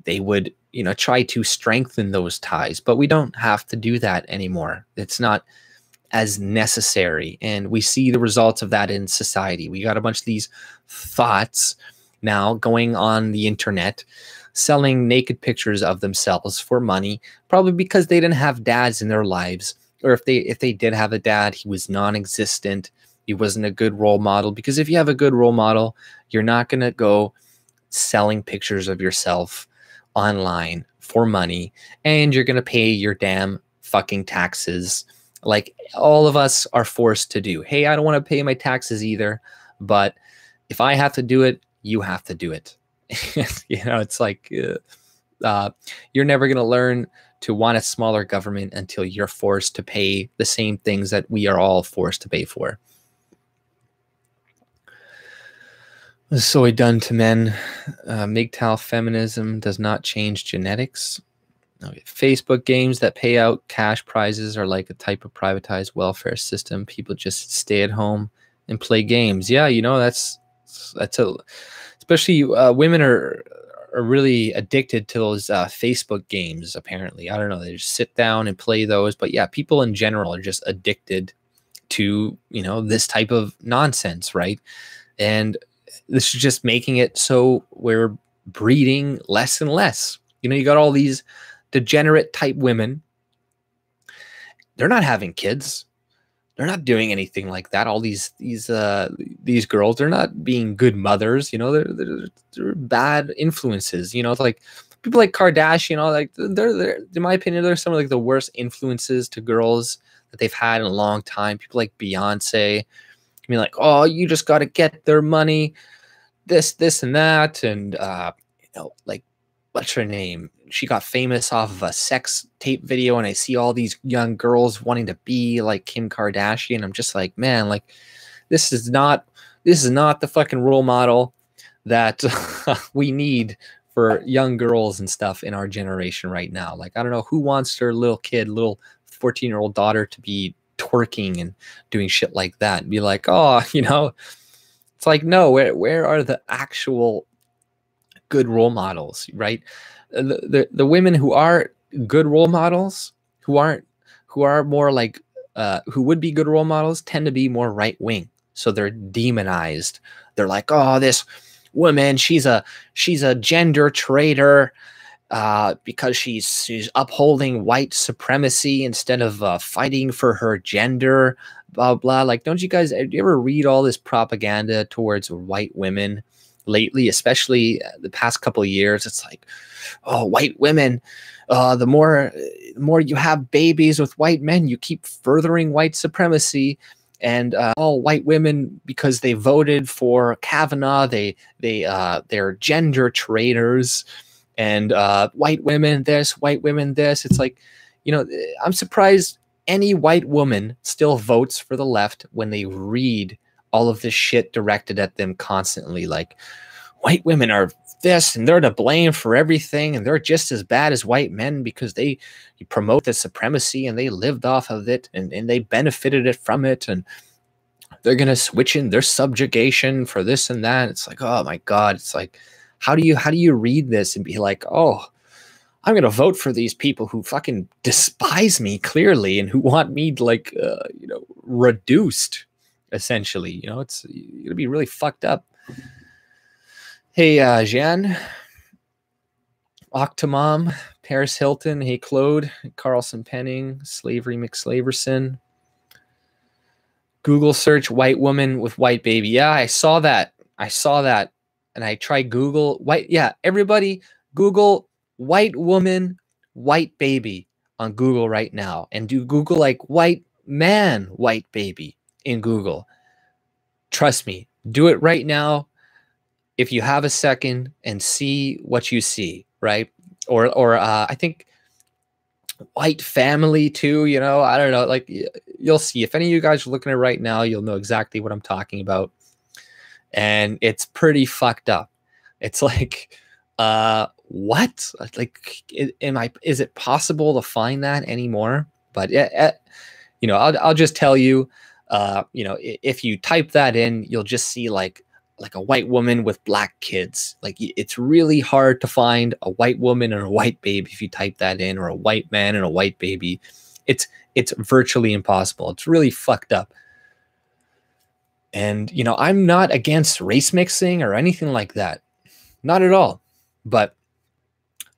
they would, you know, try to strengthen those ties. But we don't have to do that anymore. It's not as necessary. And we see the results of that in society. We got a bunch of these thots now going on the internet, selling naked pictures of themselves for money, probably because they didn't have dads in their lives. Or if they did have a dad, he was non-existent. He wasn't a good role model. Because if you have a good role model, you're not going to go selling pictures of yourself online for money, and you're going to pay your damn fucking taxes like all of us are forced to do. Hey, I don't want to pay my taxes either, but if I have to do it, you have to do it. You know, it's like you're never going to learn to want a smaller government until you're forced to pay the same things that we are all forced to pay for. So done to men. MGTOW feminism does not change genetics. Okay. Facebook games that pay out cash prizes are like a type of privatized welfare system. People just stay at home and play games. Yeah, you know, that's especially women are really addicted to those Facebook games. Apparently, I don't know. They just sit down and play those. But yeah, people in general are just addicted to, you know, this type of nonsense, right? And this is just making it so we're breeding less and less. You know, you got all these degenerate type women. They're not having kids. They're not doing anything like that. All these girls, they're not being good mothers. You know, they're bad influences. You know, it's like people like Kardashian. You know, like they're in my opinion, they're some of like the worst influences to girls that they've had in a long time. People like Beyonce. I mean, like, oh, you just got to get their money, this and that. And, you know, like, what's her name? She got famous off of a sex tape video. And I see all these young girls wanting to be like Kim Kardashian. I'm just like, man, like, this is not the fucking role model that we need for young girls and stuff in our generation right now. Like, I don't know who wants their little 14-year-old daughter to be twerking and doing shit like that and be like, oh, you know, it's like, no, where are the actual good role models, right? The women who are good role models, who are more like who would be good role models, tend to be more right wing. So they're demonized. They're like, oh, this woman, she's a gender traitor. Because she's upholding white supremacy instead of fighting for her gender, blah, blah. Like, don't you guys ever read all this propaganda towards white women lately, especially the past couple of years? It's like, oh, white women, the more you have babies with white men, you keep furthering white supremacy. And all white women, because they voted for Kavanaugh, they're gender traitors. And white women this, white women this. It's like, you know, I'm surprised any white woman still votes for the left when they read all of this shit directed at them constantly. Like, white women are this and they're to blame for everything, and they're just as bad as white men because they promote the supremacy and they lived off of it and they benefited it from it, and they're going to switch in their subjugation for this and that. It's like, oh my God. It's like, how do you read this and be like, oh, I'm going to vote for these people who fucking despise me clearly and who want me to, like, you know, reduced, essentially. You know, it's going to be really fucked up. Hey, Jean, Octomom, Paris Hilton, hey, Claude, Carlson Penning, Slavery McSlaverson. Google search white woman with white baby. Yeah, I saw that. And I tried Google white. Yeah, everybody Google white woman white baby on Google right now and do Google like white man, white baby in Google. Trust me, do it right now if you have a second and see what you see, right? Or I think white family too, you know, I don't know, like you'll see. If any of you guys are looking at it right now, you'll know exactly what I'm talking about. And it's pretty fucked up. It's like, what? Like, is it possible to find that anymore? But yeah, you know, I'll just tell you, you know, if you type that in, you'll just see like a white woman with black kids. Like, it's really hard to find a white woman and a white baby if you type that in, or a white man and a white baby. It's virtually impossible. It's really fucked up. And, you know, I'm not against race mixing or anything like that. Not at all. But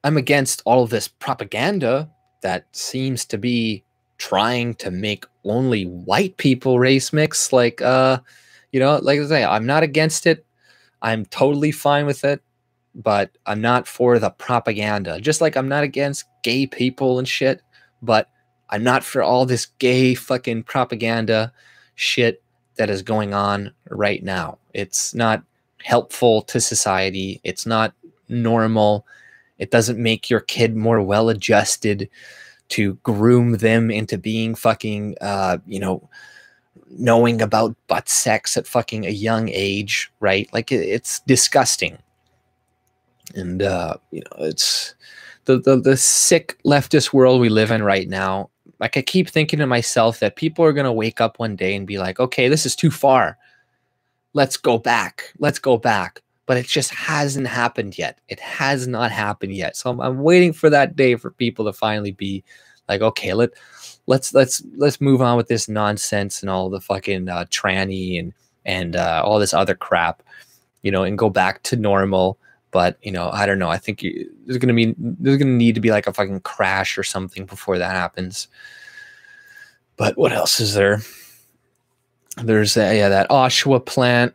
I'm against all of this propaganda that seems to be trying to make only white people race mix. Like, you know, like I say, I'm not against it. I'm totally fine with it, but I'm not for the propaganda. Just like I'm not against gay people and shit, but I'm not for all this gay fucking propaganda shit that is going on right now. It's not helpful to society. It's not normal. It doesn't make your kid more well-adjusted to groom them into being fucking, you know, knowing about butt sex at fucking a young age, right? Like, it's disgusting. And, you know, it's the sick leftist world we live in right now. Like, I keep thinking to myself that people are going to wake up one day and be like, okay, this is too far. Let's go back. Let's go back. But it just hasn't happened yet. It has not happened yet. So I'm waiting for that day for people to finally be like, okay, let's move on with this nonsense and all the fucking tranny and all this other crap, you know, and go back to normal. But, you know, I don't know. I think there's gonna need to be like a fucking crash or something before that happens. But what else is there? There's that Oshawa plant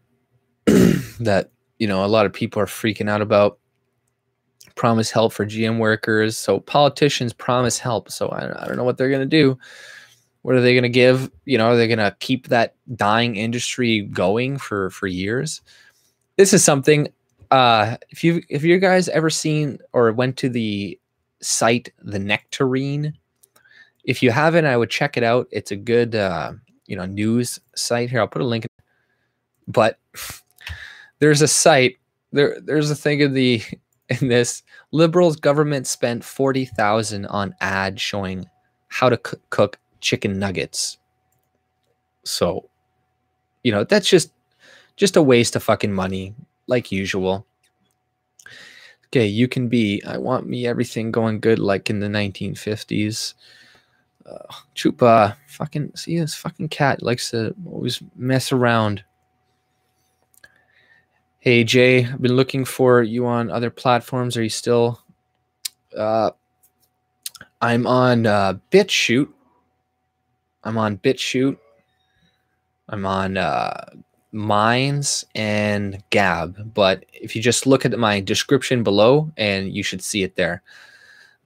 that, you know, a lot of people are freaking out about. Promise help for GM workers. So politicians promise help. So I don't know what they're going to do. What are they going to give? You know, are they going to keep that dying industry going for years? This is something, if you guys ever seen or went to the site, The Nectarine, if you haven't, I would check it out. It's a good, you know, news site. Here, I'll put a link. But there's a site, there's a thing in this. Liberals government spent 40,000 on ad showing how to cook chicken nuggets. So, you know, that's just a waste of fucking money, like usual. Okay, you can be, I want me everything going good like in the 1950s. Chupa, fucking, see, this fucking cat likes to always mess around. Hey, Jay, I've been looking for you on other platforms. Are you still? I'm on BitChute. I'm on BitChute. I'm on Minds and Gab. But if you just look at my description below, and you should see it there.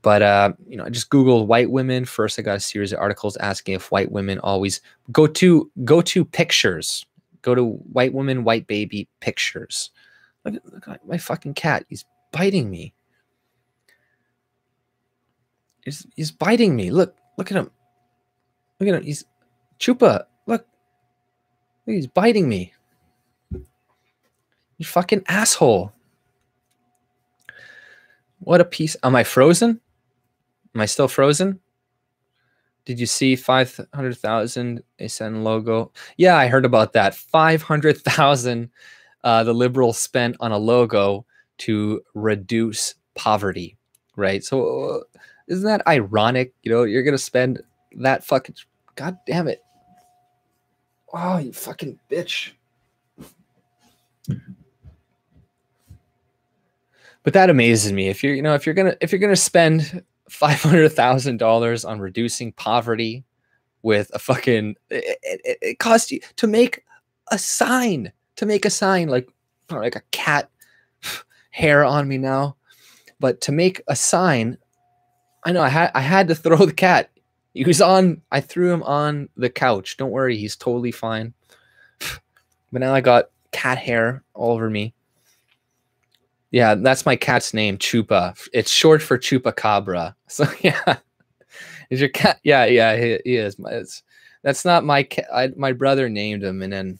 But, you know, I just Googled white women. First, I got a series of articles asking if white women always go to pictures. Go to white woman, white baby pictures. Look at my fucking cat. He's biting me. He's biting me. Look at him. Look at him. He's Chupa. Look, he's biting me. You fucking asshole. What a piece. Am I frozen? Am I still frozen? Did you see 500,000 ASN logo? Yeah, I heard about that. 500,000 the Liberals spent on a logo to reduce poverty, right? So isn't that ironic? You know, you're going to spend that fucking, God damn it. Oh, you fucking bitch. But that amazes me. If you're going to spend $500,000 on reducing poverty with a fucking, it costs you to make a sign, like a cat hair on me now, but to make a sign, I know. I had to throw the cat. He was on. I threw him on the couch. Don't worry, he's totally fine. But now I got cat hair all over me. Yeah, that's my cat's name, Chupa. It's short for Chupacabra. So yeah, is your cat? Yeah, he is. That's not my cat. My brother named him, and then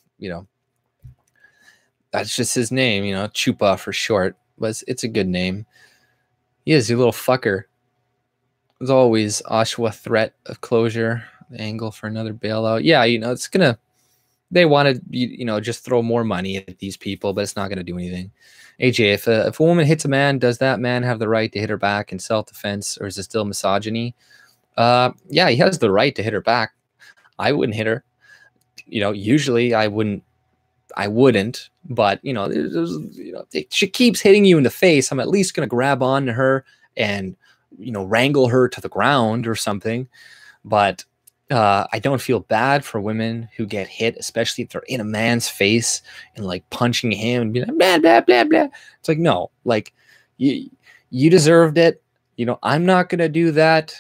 that's just his name. Chupa for short. But it's a good name. He is, you little fucker. As always, Oshawa threat of closure. The angle for another bailout. Yeah, it's gonna. They want to, just throw more money at these people, but it's not going to do anything. AJ, if a woman hits a man, does that man have the right to hit her back in self-defense, or is it still misogyny? Yeah, he has the right to hit her back. I wouldn't hit her. Usually I wouldn't, but she keeps hitting you in the face. I'm at least going to grab onto her and, wrangle her to the ground or something. But I don't feel bad for women who get hit, especially if they're in a man's face and like punching him and be like, blah, blah, blah, blah. It's like, no, like you deserved it. I'm not going to do that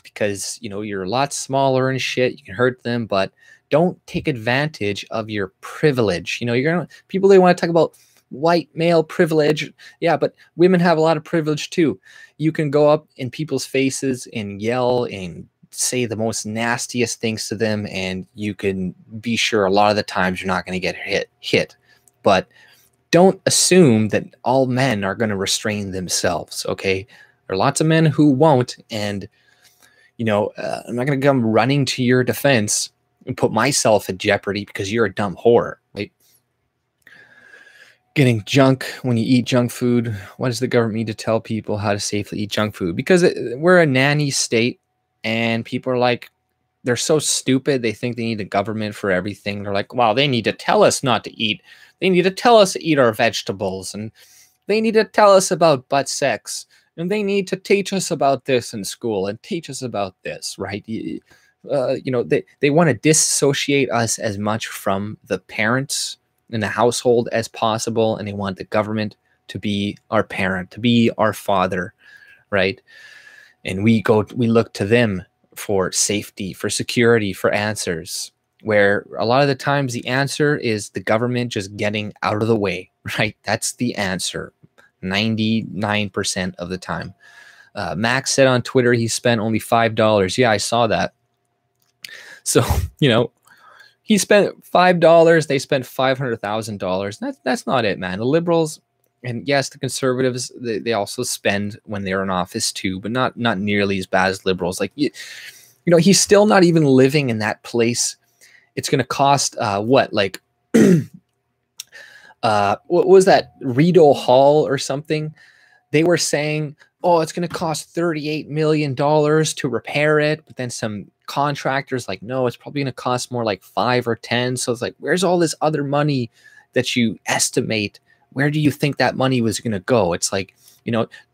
because, you're a lot smaller and shit. You can hurt them, but don't take advantage of your privilege. People, they want to talk about white male privilege. Yeah, but women have a lot of privilege too. You can go up in people's faces and yell and say the most nastiest things to them, and you can be sure a lot of the times you're not going to get hit. But don't assume that all men are going to restrain themselves. Okay, there are lots of men who won't, and I'm not going to come running to your defense and put myself at jeopardy because you're a dumb whore. Right? Getting junk when you eat junk food. What does the government need to tell people how to safely eat junk food? Because we're a nanny state. And people are like, they're so stupid. They think they need the government for everything. They're like, wow, they need to tell us not to eat. They need to tell us to eat our vegetables. And they need to tell us about butt sex. And they need to teach us about this in school and teach us about this, right? They want to disassociate us as much from the parents in the household as possible. And they want the government to be our parent, to be our father, right? And we look to them for safety, for security, for answers, where a lot of the times the answer is the government just getting out of the way, right? That's the answer 99% of the time. Max said on Twitter he spent only $5. Yeah, I saw that. So, he spent $5. They spent $500,000. That's not it, man. The liberals... And yes, the conservatives, they also spend when they're in office too, but not nearly as bad as liberals. Like, he's still not even living in that place. It's going to cost what? Like, what was that? Rideau Hall or something? They were saying, oh, it's going to cost $38 million to repair it. But then some contractors like, no, it's probably going to cost more like 5 or 10. So it's like, where's all this other money that you estimate? Where do you think that money was going to go? It's like,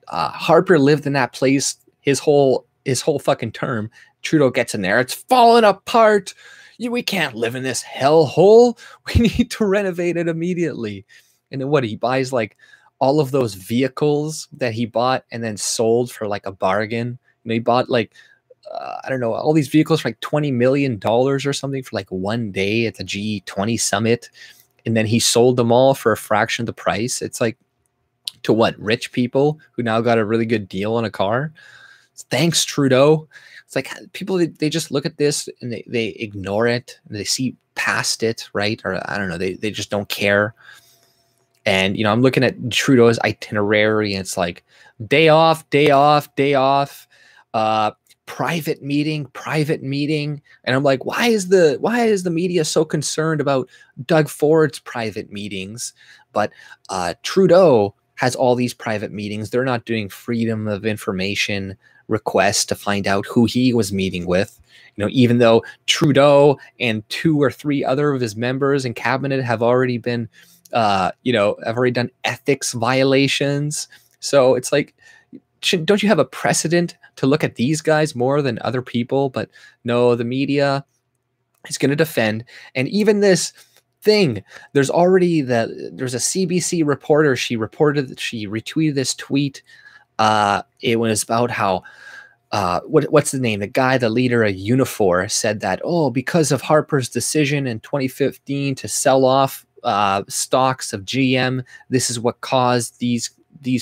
Harper lived in that place his whole fucking term. Trudeau gets in there. It's falling apart. We can't live in this hellhole. We need to renovate it immediately. And then he buys like all of those vehicles that he bought and then sold for like a bargain. He bought like, I don't know, all these vehicles for like $20 million or something for like one day at the G20 summit. And then he sold them all for a fraction of the price. It's like, to what? Rich people who now got a really good deal on a car? Thanks, Trudeau. It's like people, they just look at this and they ignore it. And they see past it, right? Or I don't know, they just don't care. And, I'm looking at Trudeau's itinerary and it's like day off, day off, day off, private meeting. And I'm like, why is the media so concerned about Doug Ford's private meetings? But Trudeau has all these private meetings. They're not doing freedom of information requests to find out who he was meeting with. Even though Trudeau and 2 or 3 other of his members in cabinet have already been, have already done ethics violations. So it's like, don't you have a precedent to look at these guys more than other people? But no, the media is going to defend. And even this thing, there's a CBC reporter. She retweeted this tweet It was about how what's the name? The guy, the leader of Unifor, said that, oh, because of Harper's decision in 2015 to sell off stocks of GM, this is what caused these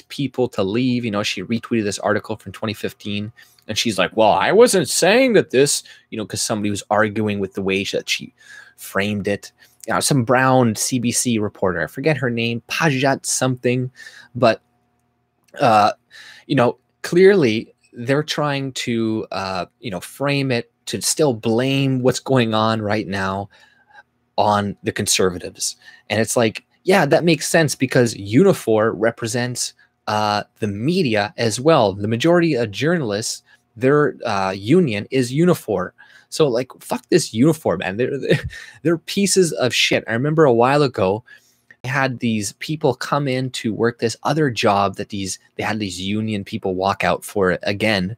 people to leave. You know, she retweeted this article from 2015, and she's like, well, I wasn't saying that this, you know, because somebody was arguing with the way that she framed it. You know, some brown CBC reporter, I forget her name, Pajat something, but you know, clearly they're trying to, you know, frame it to still blame what's going on right now on the conservatives. And it's like, yeah, that makes sense because Unifor represents the media as well. The majority of journalists, their union is Unifor. So like, fuck this Unifor, man. They're pieces of shit. I remember a while ago, had these people come in to work this other job that they had these union people walk out for it again,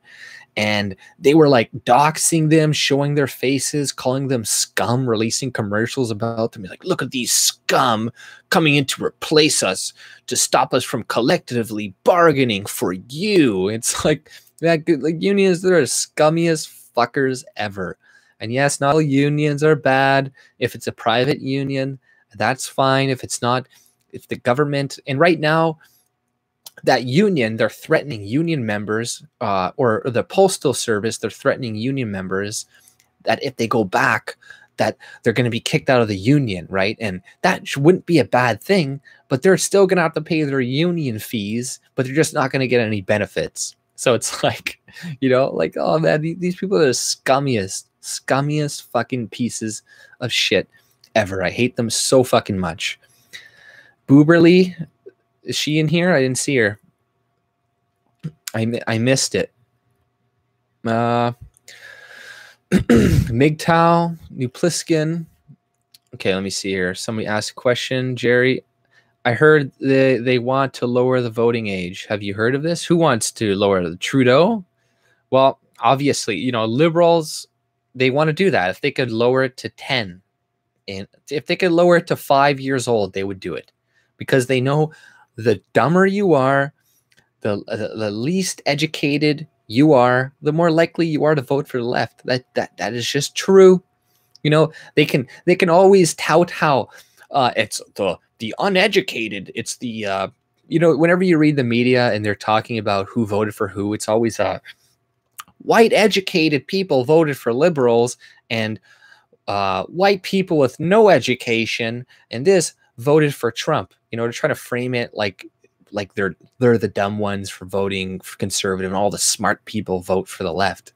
and they were like doxing them, showing their faces, calling them scum, releasing commercials about them, like, look at these scum coming in to replace us, to stop us from collectively bargaining for you. It's like that, like, unions, they're the scummiest fuckers ever. And yes, not all unions are bad. If it's a private union, that's fine. If it's not, if the government, and right now, that union, they're threatening union members, or the postal service, they're threatening union members that if they go back, that they're going to be kicked out of the union, right? And that wouldn't be a bad thing, but they're still going to have to pay their union fees, but they're just not going to get any benefits. So it's like, you know, like, oh man, these people are the scummiest fucking pieces of shit ever. I hate them so fucking much. Booberly, is she in here? I didn't see her. I missed it. MGTOW, Nupliskin. Okay, let me see here. Somebody asked a question. Jerry, I heard they want to lower the voting age. Have you heard of this? Who wants to lower the Trudeau? Well, obviously, you know, liberals, they want to do that. If they could lower it to 10, and if they could lower it to 5 years old, they would do it, because they know the dumber you are, the least educated you are, the more likely you are to vote for the left. That is just true. You know, they can always tout how it's the uneducated. It's the you know, whenever you read the media and they're talking about who voted for who, it's always white educated people voted for liberals, and white people with no education and this voted for Trump. You know, to try to frame it like they're the dumb ones for voting for conservative and all the smart people vote for the left.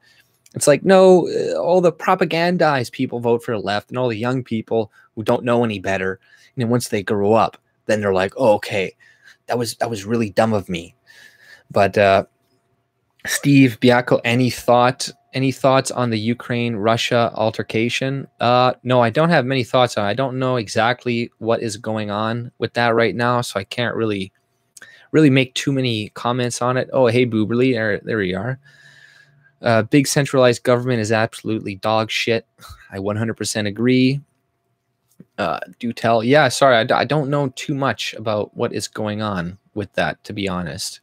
It's like, no, all the propagandized people vote for the left, and all the young people who don't know any better, and then once they grow up, then they're like, oh, okay, that was really dumb of me. But Steve Biaco, any thoughts on the Ukraine-Russia altercation? No, I don't have many thoughts on it. I don't know exactly what is going on with that right now, so I can't really make too many comments on it. Oh, hey, Booberly, there you are. Big centralized government is absolutely dog shit. I 100% agree. Do tell. Yeah, sorry, I don't know too much about what is going on with that, to be honest.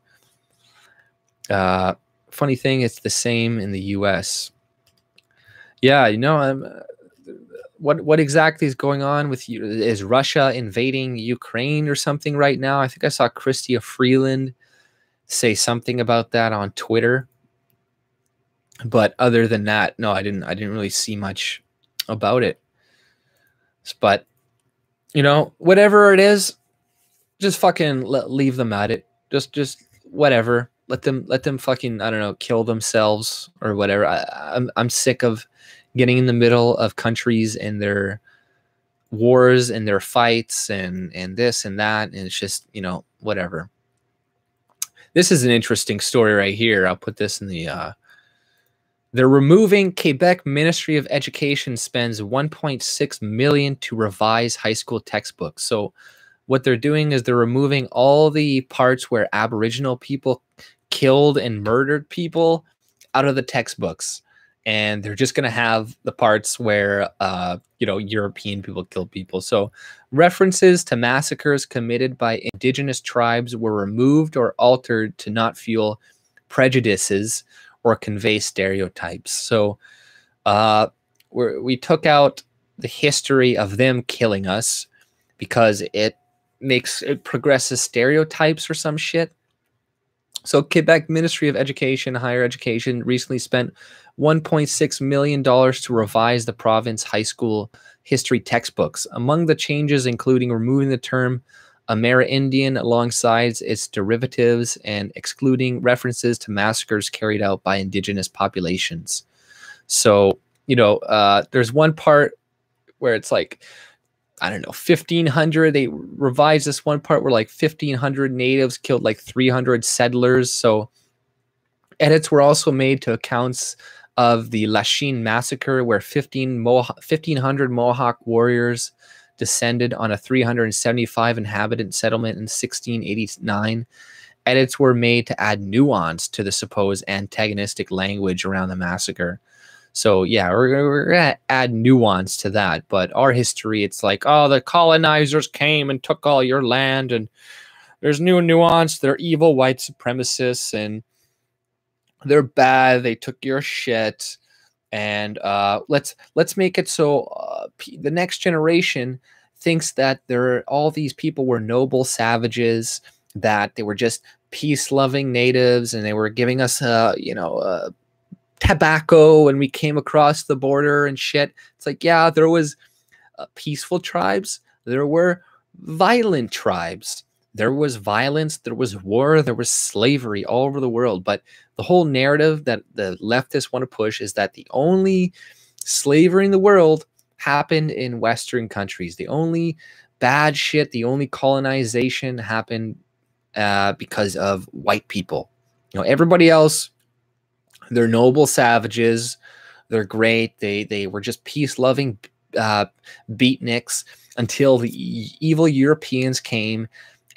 Funny thing, it's the same in the U.S. Yeah, you know, what exactly is going on with you? Is Russia invading Ukraine or something right now? I think I saw Chrystia Freeland say something about that on Twitter. But other than that, no, I didn't really see much about it. But, you know, whatever it is, just fucking leave them at it. Just whatever. Let them fucking, I don't know, kill themselves or whatever. I'm sick of getting in the middle of countries and their wars and their fights and this and that, and it's just, you know, whatever. This is an interesting story right here. I'll put this in the they're removing Quebec Ministry of Education spends 1.6 million to revise high school textbooks. So what they're doing is they're removing all the parts where Aboriginal people killed and murdered people out of the textbooks. and they're just going to have the parts where you know, European people kill people. So references to massacres committed by indigenous tribes were removed or altered to not fuel prejudices or convey stereotypes. So we took out the history of them killing us because it progresses stereotypes or some shit. So Quebec Ministry of Education, Higher Education recently spent $1.6 million to revise the province high school history textbooks. Among the changes including removing the term Amerindian alongside its derivatives and excluding references to massacres carried out by indigenous populations. So, you know, there's one part where it's like, I don't know, 1,500. They revised this one part where like 1,500 natives killed like 300 settlers. So edits were also made to accounts of the Lachine massacre, where 1,500 Mohawk warriors descended on a 375 inhabitant settlement in 1689. Edits were made to add nuance to the supposed antagonistic language around the massacre. So yeah, we're gonna add nuance to that. But our history, it's like, oh, the colonizers came and took all your land, and there's new nuance. They're evil white supremacists, and they're bad. They took your shit, and let's make it so the next generation thinks that all these people were noble savages, that they were just peace-loving natives, and they were giving us tobacco when we came across the border and shit. It's like, yeah, there was peaceful tribes, there were violent tribes, there was violence, there was war, there was slavery all over the world. But the whole narrative that the leftists want to push is that the only slavery in the world happened in Western countries. The only bad shit, the only colonization happened because of white people. You know, everybody else, they're noble savages. They're great. They were just peace-loving beatniks until the evil Europeans came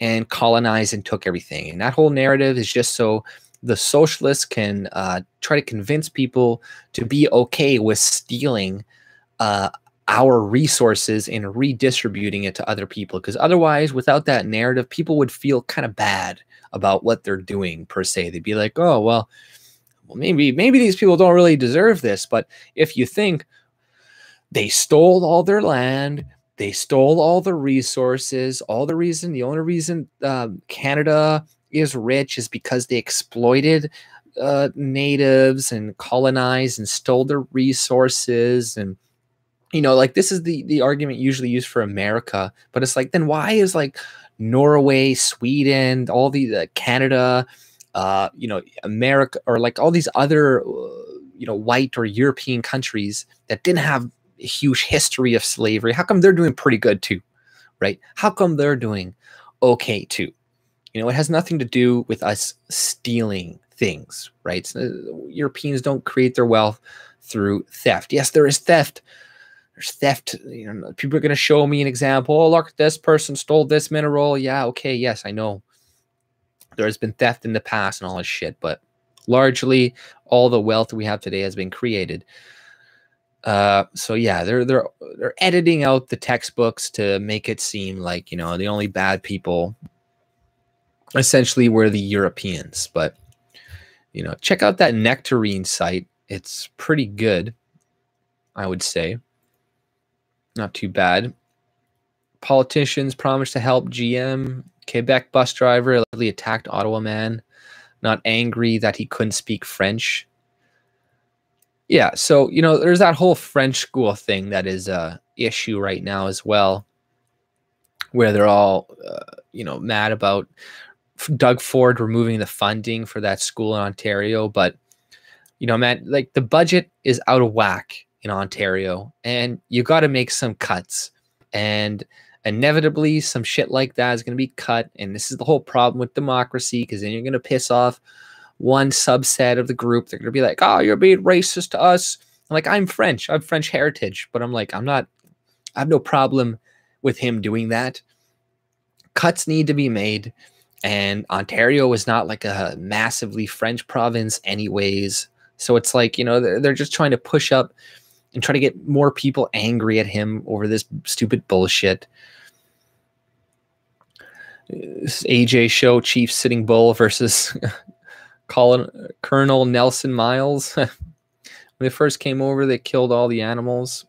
and colonized and took everything. And that whole narrative is just so the socialists can try to convince people to be okay with stealing our resources and redistributing it to other people. Because otherwise, without that narrative, people would feel kind of bad about what they're doing per se. They'd be like, oh, well, maybe these people don't really deserve this. But if you think they stole all their land, they stole all the resources, the only reason Canada is rich is because they exploited natives and colonized and stole their resources. And, you know, like, this is the argument usually used for America. But it's like, then why is like Norway, Sweden, all the Canada, America, or like all these other, white or European countries that didn't have a huge history of slavery, how come they're doing pretty good too, right? How come they're doing okay too? You know, it has nothing to do with us stealing things, right? So, Europeans don't create their wealth through theft. Yes, there is theft. There's theft. You know, people are going to show me an example. Oh, look, this person stole this mineral. Yeah, okay, yes, I know. There's been theft in the past and all this shit, but largely all the wealth we have today has been created. So yeah, they're editing out the textbooks to make it seem like, you know, the only bad people essentially were the Europeans. But, you know, check out that Nectarine site. It's pretty good, I would say. Not too bad. Politicians promised to help GM. Quebec bus driver allegedly attacked Ottawa man, not angry that he couldn't speak French. Yeah, so, you know, there's that whole French school thing that is a issue right now as well, where they're all, mad about Doug Ford removing the funding for that school in Ontario. But, you know, man, like, the budget is out of whack in Ontario, and you got to make some cuts. And inevitably, some shit like that is going to be cut. And this is the whole problem with democracy, because then you're going to piss off one subset of the group. They're going to be like, oh, you're being racist to us. I'm like, I'm French. I have French heritage. But I'm like, I have no problem with him doing that. Cuts need to be made. And Ontario is not like a massively French province anyways. So it's like, you know, they're just trying to push up and try to get more people angry at him over this stupid bullshit. This AJ show, Chief Sitting Bull versus Colonel Nelson Miles. When they first came over, they killed all the animals.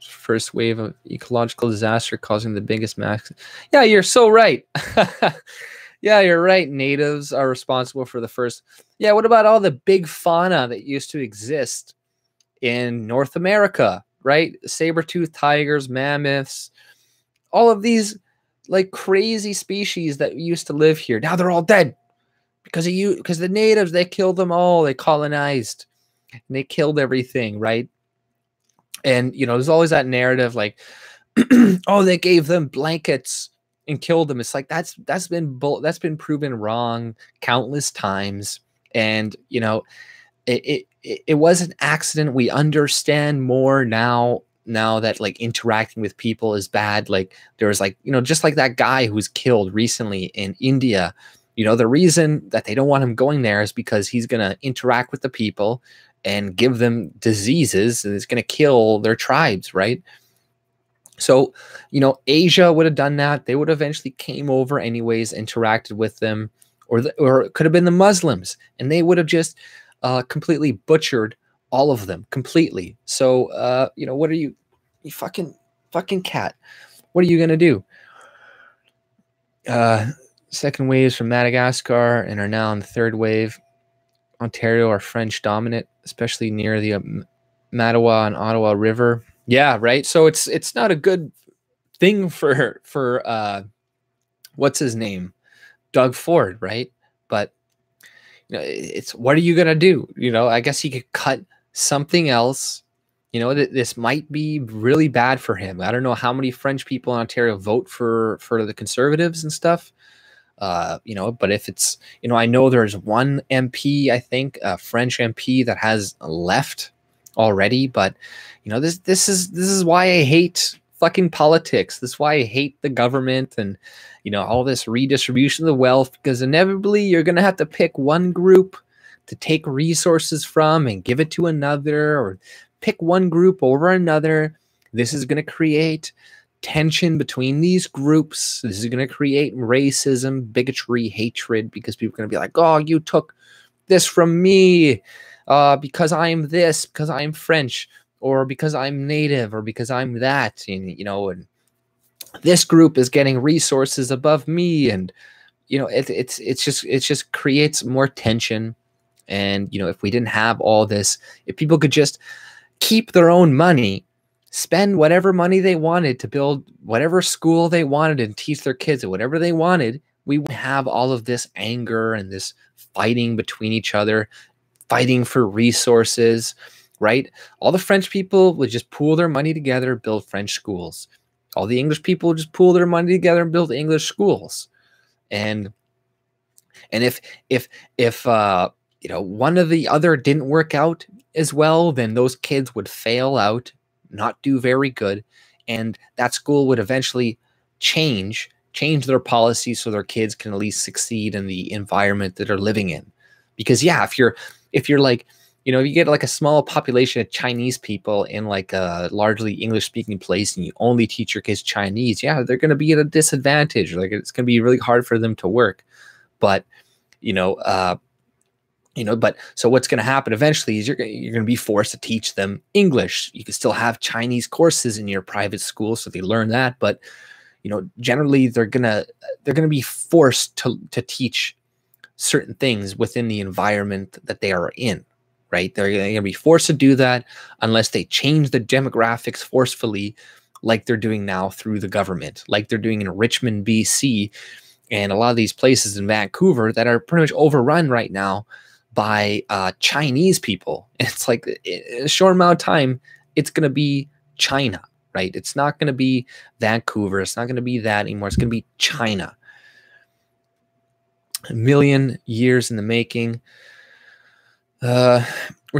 First wave of ecological disaster causing the biggest mass. Yeah, you're so right. Yeah, you're right. Natives are responsible for the first. Yeah, what about all the big fauna that used to exist in North America, right? Saber-toothed tigers, mammoths, all of these like crazy species that used to live here. Now they're all dead because of you, because the natives, they killed them all. They colonized and they killed everything, right? And, you know, there's always that narrative like, oh, they gave them blankets and killed them. It's like that's been proven wrong countless times. And, you know, it was an accident. We understand more now that like interacting with people is bad. Like there was like, you know, just like that guy who was killed recently in India. You know, the reason that they don't want him going there is because he's going to interact with the people and give them diseases, and it's going to kill their tribes, right? So, you know, Asia would have done that. They would have eventually came over anyways, interacted with them, or it could have been the Muslims, and they would have just completely butchered all of them completely. So, you know, what are you fucking cat? What are you going to do? Second waves from Madagascar and are now in the third wave. Ontario are French dominant, especially near the Mattawa and Ottawa River. Yeah, right. So it's not a good thing for what's his name, Doug Ford, right? But you know, it's what are you gonna do? You know, I guess he could cut something else. You know, this might be really bad for him. I don't know how many French people in Ontario vote for the Conservatives and stuff. You know, but if it's, you know, I know there's one MP, I think, a French MP that has left already, but you know, this is why I hate fucking politics. This is why I hate the government and, you know, all this redistribution of the wealth, because inevitably you're going to have to pick one group to take resources from and give it to another, or pick one group over another. This is going to create tension between these groups. This is going to create racism, bigotry, hatred, because people are going to be like, oh, you took this from me because I'm this, because I'm French, or because I'm Native, or because I'm that. And, you know, and this group is getting resources above me. And, you know, it just creates more tension. And, you know, if we didn't have all this, if people could just keep their own money, spend whatever money they wanted to build whatever school they wanted and teach their kids or whatever they wanted, we would have all of this anger and this fighting between each other, fighting for resources, right? All the French people would just pool their money together, build French schools. All the English people would just pool their money together and build English schools. And if you know, one or the other didn't work out as well, then those kids would fail out, not do very good, and that school would eventually change their policies so their kids can at least succeed in the environment that they're living in. Because yeah, if you're like, you know, you get like a small population of Chinese people in like a largely English speaking place and you only teach your kids Chinese, yeah, they're going to be at a disadvantage. Like it's going to be really hard for them to work. But but so what's going to happen eventually is you're going to be forced to teach them English. You can still have Chinese courses in your private school, so they learn that. But, you know, generally they're going to be forced to teach certain things within the environment that they are in, right? They're going to be forced to do that unless they change the demographics forcefully, like they're doing now through the government, like they're doing in Richmond, BC, and a lot of these places in Vancouver that are pretty much overrun right now by Chinese people. And it's like in a short amount of time, it's going to be China, right? It's not going to be Vancouver. It's not going to be that anymore. It's going to be China. A million years in the making. We're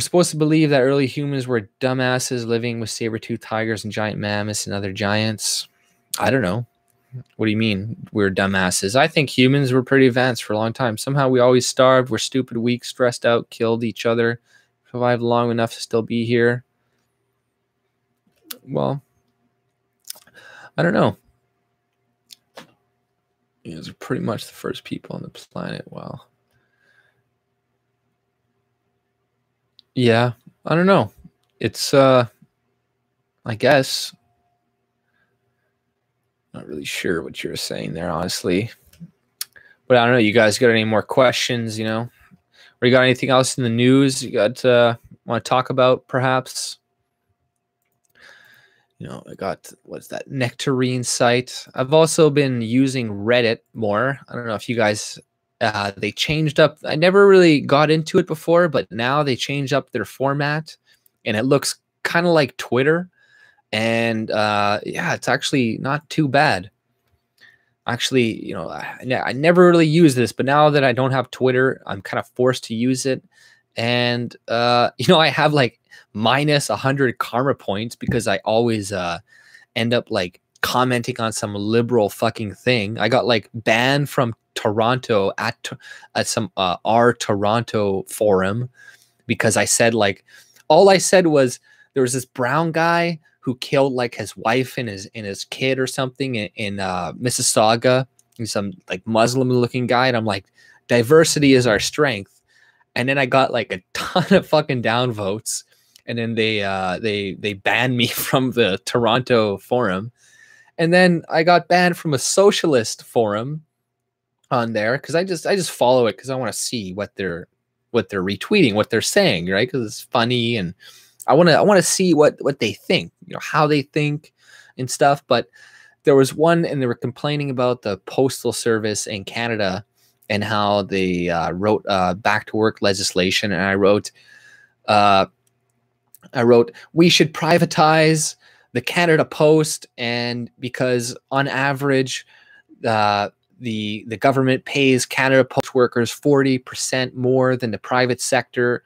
supposed to believe that early humans were dumbasses living with saber-toothed tigers and giant mammoths and other giants. I don't know. What do you mean we're dumbasses? I think humans were pretty advanced for a long time. Somehow we always starved. We're stupid, weak, stressed out, killed each other, survived long enough to still be here. Well, I don't know. These are pretty much the first people on the planet. Wow. Yeah, I don't know. It's I guess not really sure what you're saying there, honestly. But I don't know. You guys got any more questions? You know, or you got anything else in the news you got want to talk about, perhaps? You know, I got, what's that, Nectarine site. I've also been using Reddit more. I don't know if you guys, they changed up. I never really got into it before, but now they changed up their format and it looks kind of like Twitter. And yeah, it's actually not too bad. Actually, you know, I never really use this, but now that I don't have Twitter, I'm kind of forced to use it. And, you know, I have like minus 100 karma points because I always end up like commenting on some liberal fucking thing. I got like banned from Toronto at some our Toronto forum because I said, like, all I said was there was this brown guy who killed like his wife and his kid or something in Mississauga. He's some like Muslim looking guy, and I'm like, diversity is our strength. And then I got like a ton of fucking downvotes, and then they banned me from the Toronto forum, and then I got banned from a socialist forum on there because I just follow it because I want to see what they're retweeting, what they're saying, right? Because it's funny, and I want to see what they think, you know, how they think and stuff. But there was one, and they were complaining about the postal service in Canada and how they wrote back to work legislation, and I wrote we should privatize the Canada Post, and because on average the government pays Canada Post workers 40% more than the private sector.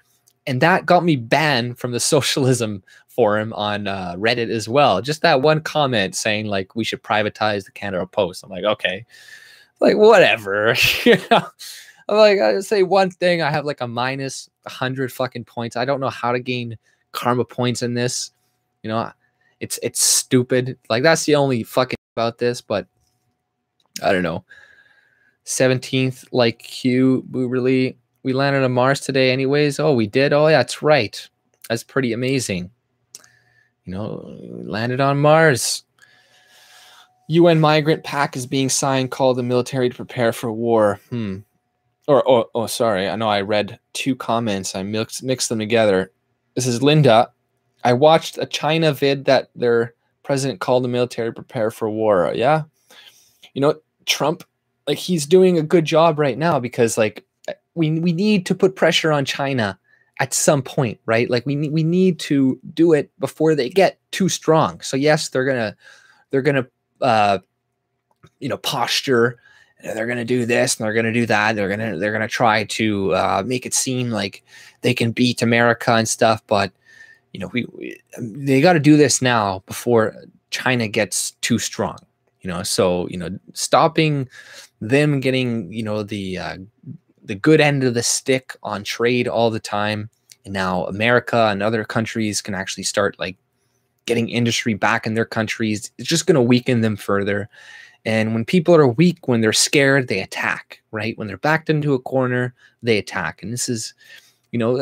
And that got me banned from the socialism forum on Reddit as well. Just that one comment saying like we should privatize the Canada Post. I'm like, okay, like whatever. You know, I'm like, I say one thing, I have like a minus 100 fucking points. I don't know how to gain karma points in this. You know, it's stupid. Like that's the only fucking about this. But I don't know. 17th, like Q, we landed on Mars today anyways. Oh, we did? Oh, yeah, that's right. That's pretty amazing. You know, we landed on Mars. UN migrant pact is being signed, called the military to prepare for war. Oh, sorry. I know I read two comments. I mixed them together. This is Linda. I watched a China vid that their president called the military to prepare for war. Yeah. You know, Trump, like, he's doing a good job right now because, like, we need to put pressure on China at some point, right? Like we need to do it before they get too strong. So yes, they're gonna you know, posture. They're gonna do this and they're gonna do that. They're gonna try to make it seem like they can beat America and stuff. But you know, they got to do this now before China gets too strong. You know, so you know, stopping them getting, you know, the good end of the stick on trade all the time. And now America and other countries can actually start like getting industry back in their countries. It's just going to weaken them further. And when people are weak, when they're scared, they attack, right? When they're backed into a corner, they attack. And this is, you know,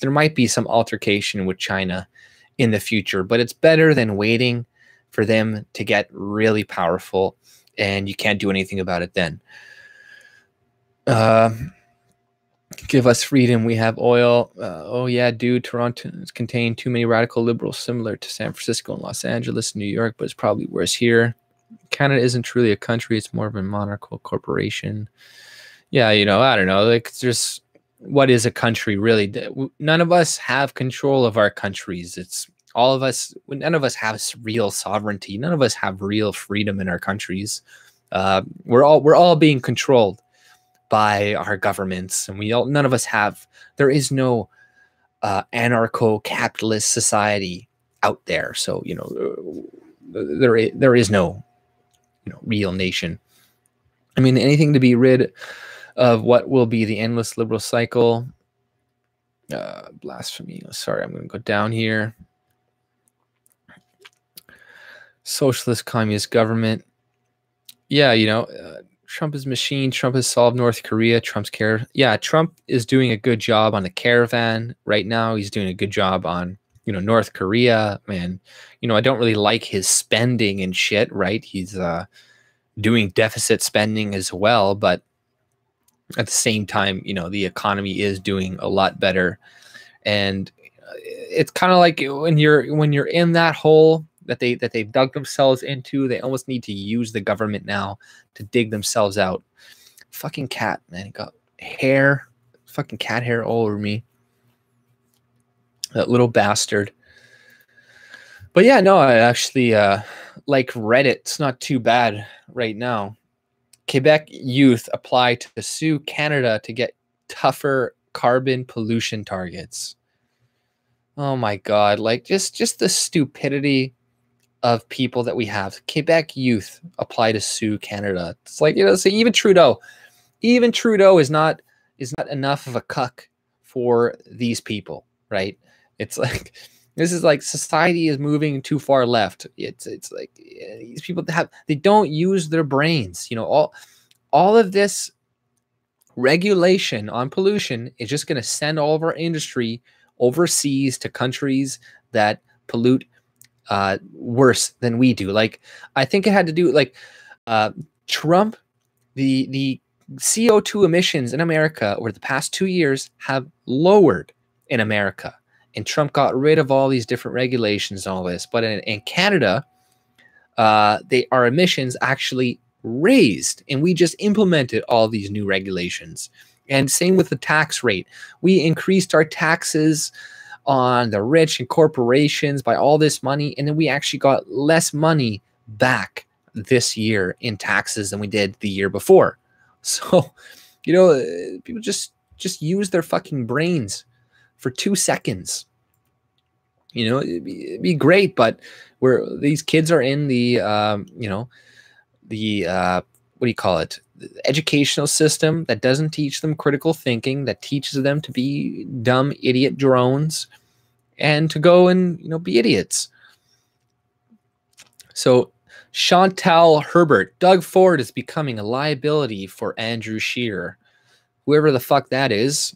there might be some altercation with China in the future, but it's better than waiting for them to get really powerful and you can't do anything about it then. Give us freedom. We have oil. Oh yeah, dude. Toronto contain too many radical liberals, similar to San Francisco and Los Angeles, New York, but it's probably worse here. Canada isn't truly a country; it's more of a monarchical corporation. Yeah, you know, I don't know. Like, just what is a country really? None of us have control of our countries. It's all of us. None of us have real sovereignty. None of us have real freedom in our countries. We're all being controlled by our governments, and none of us have. There is no anarcho-capitalist society out there. So you know, there is no real nation. I mean, anything to be rid of what will be the endless liberal cycle. Blasphemy. Sorry, I'm going to go down here. Socialist communist government. Yeah, Trump is machine. Trump has solved North Korea. Trump's care. Yeah, Trump is doing a good job on the caravan right now. He's doing a good job on, North Korea. Man, I don't really like his spending and shit, right? He's doing deficit spending as well, but at the same time, the economy is doing a lot better. And it's kind of like when you're in that hole that they've dug themselves into, they almost need to use the government now to dig themselves out. Fucking cat, man, he got hair, fucking cat hair all over me. That little bastard. But yeah, no, I actually like Reddit. It's not too bad right now. Quebec youth apply to sue Canada to get tougher carbon pollution targets. Oh my God, like just the stupidity of people that we have. Quebec youth apply to sue Canada. It's like, so even Trudeau is not enough of a cuck for these people, right? It's like, this is like society is moving too far left. It's like these people they don't use their brains. All of this regulation on pollution is just going to send all of our industry overseas to countries that pollute worse than we do. Like, I think it had to do like Trump, the CO2 emissions in America over the past 2 years have lowered in America. And Trump got rid of all these different regulations and all this. But in Canada, our emissions actually raised. And we just implemented all these new regulations. And same with the tax rate. We increased our taxes on the rich and corporations by all this money. And then we actually got less money back this year in taxes than we did the year before. So, people just use their fucking brains for 2 seconds. It'd be great, but these kids are in the what do you call it? The educational system that doesn't teach them critical thinking, that teaches them to be dumb idiot drones and to go and be idiots. So Chantal Herbert, Doug Ford is becoming a liability for Andrew Scheer, whoever the fuck that is.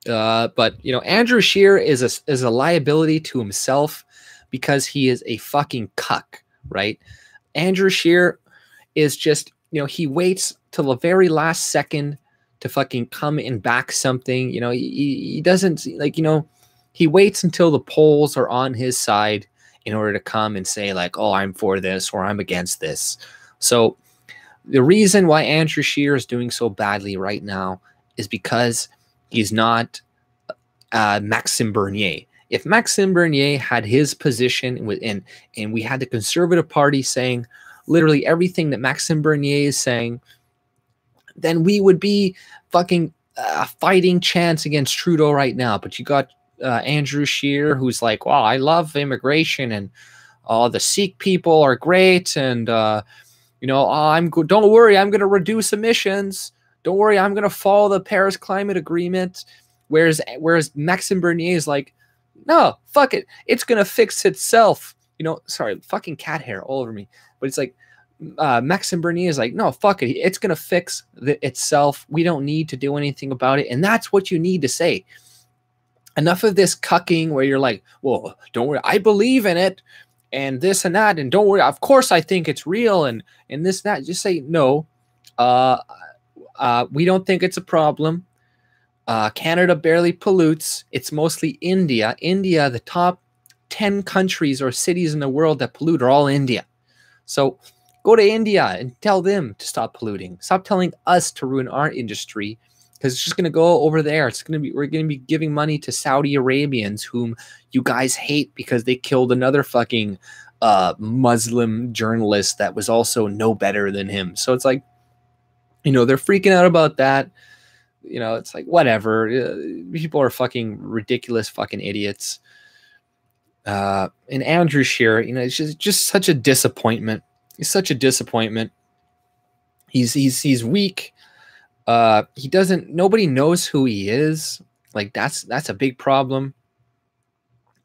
But Andrew Scheer is a liability to himself because he is a fucking cuck, right? Andrew Scheer is just, he waits till the very last second to fucking come and back something. He doesn't he waits until the polls are on his side in order to come and say like, oh, I'm for this or I'm against this. So the reason why Andrew Scheer is doing so badly right now is because he's not Maxime Bernier. If Maxime Bernier had his position within, and we had the Conservative Party saying literally everything that Maxime Bernier is saying, then we would be fucking fighting chance against Trudeau right now. But you got Andrew Scheer, who's like, wow, I love immigration and the Sikh people are great. And, don't worry, I'm going to reduce emissions. Don't worry, I'm going to follow the Paris Climate Agreement. Whereas Maxime Bernier is like, no, fuck it. It's going to fix itself. Sorry, fucking cat hair all over me. But it's like, Maxime Bernier is like, no, fuck it. It's going to fix itself. We don't need to do anything about it. And that's what you need to say. Enough of this cucking where you're like, well, don't worry, I believe in it and this and that. And don't worry, of course I think it's real and this, that. Just say, no, we don't think it's a problem. Canada barely pollutes. It's mostly India. India, the top 10 countries or cities in the world that pollute are all India. So go to India and tell them to stop polluting. Stop telling us to ruin our industry because it's just going to go over there. We're going to be giving money to Saudi Arabians whom you guys hate because they killed another fucking Muslim journalist that was also no better than him. So it's like, they're freaking out about that. It's like, whatever. People are fucking ridiculous fucking idiots. And Andrew Scheer, it's just such a disappointment. It's such a disappointment. He's weak. Nobody knows who he is. Like that's a big problem.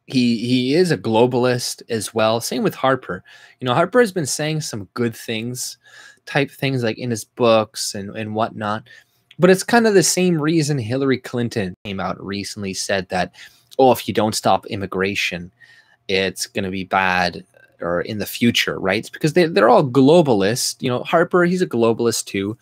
He is a globalist as well. Same with Harper. You know, Harper has been saying some good things, type things like in his books and whatnot. But it's kind of the same reason Hillary Clinton came out recently, said that, oh, if you don't stop immigration, it's going to be bad or in the future, right? It's because they're all globalists. You know, Harper, he's a globalist too.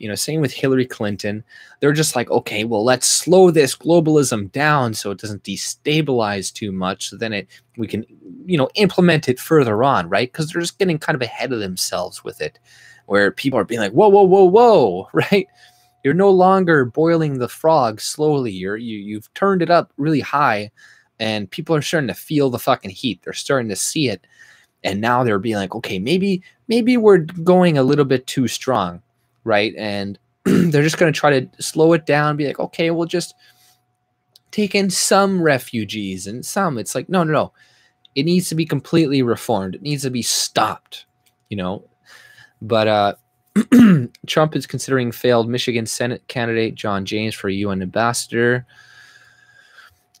You know, same with Hillary Clinton. They're just like, okay, well, let's slow this globalism down so it doesn't destabilize too much. So then we can, you know, implement it further on, right? Because they're just getting kind of ahead of themselves with it, where people are being like, whoa, whoa, whoa, whoa, right? You're no longer boiling the frog slowly. You've turned it up really high, and people are starting to feel the fucking heat. They're starting to see it, and now they're being like, okay, maybe we're going a little bit too strong. Right. And they're just going to try to slow it down, be like, okay, we'll just take in some refugees and some. It's like, no. It needs to be completely reformed. It needs to be stopped, you know. But Trump is considering failed Michigan Senate candidate John James for UN ambassador.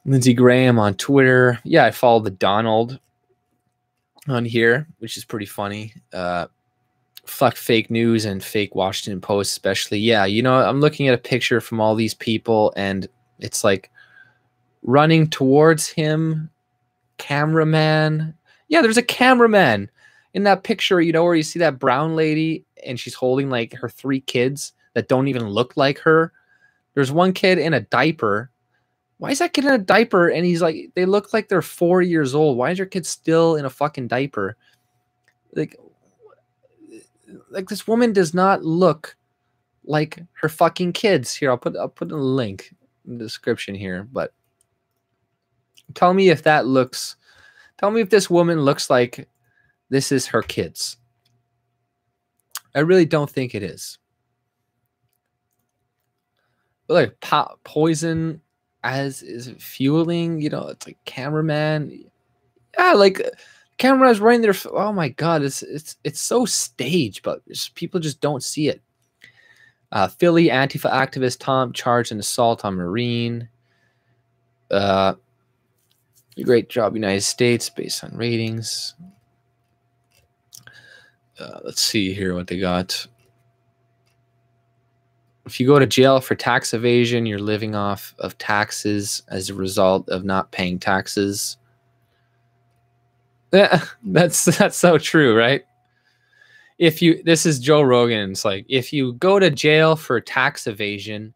Lindsey Graham on Twitter. Yeah, I follow the Donald on here, which is pretty funny. Fuck fake news and fake Washington Post especially. Yeah, you know, I'm looking at a picture from all these people, and it's like running towards him, cameraman. Yeah, there's a cameraman in that picture, you know, where you see that brown lady and she's holding like her 3 kids that don't even look like her. There's one kid in a diaper. Why is that kid in a diaper? And he's like, they look like they're 4 years old. Why is your kid still in a fucking diaper? Like this woman does not look like her fucking kids. Here, I'll put a link in the description here, but tell me if this woman looks like this is her kids. I really don't think it is. But like poison as is fueling, you know, it's like cameraman. Yeah, like camera's right in there. Oh my god, it's so staged, but people just don't see it. Philly Antifa activist Tom charged in assault on Marine. Great job, United States, based on ratings. Let's see here what they got. If you go to jail for tax evasion, you're living off of taxes as a result of not paying taxes. Yeah, that's so true, right? This is Joe Rogan. It's like, if you go to jail for tax evasion,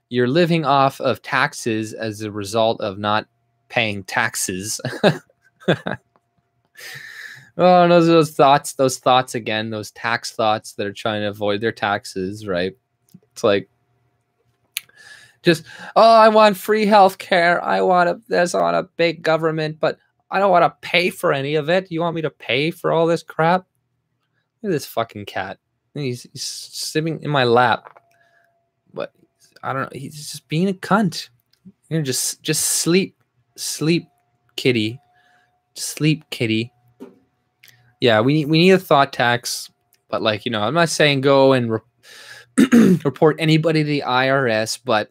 you're living off of taxes as a result of not paying taxes. Oh, those thoughts again, those tax thoughts that are trying to avoid their taxes, right? It's like, just, oh, I want free health care. I want a big government, but I don't want to pay for any of it. You want me to pay for all this crap? Look at this fucking cat. He's sitting in my lap. But I don't know. He's just being a cunt. You know, just sleep, kitty. Sleep, kitty. Yeah, we need a thought tax, but like, you know, I'm not saying go and report anybody to the IRS, but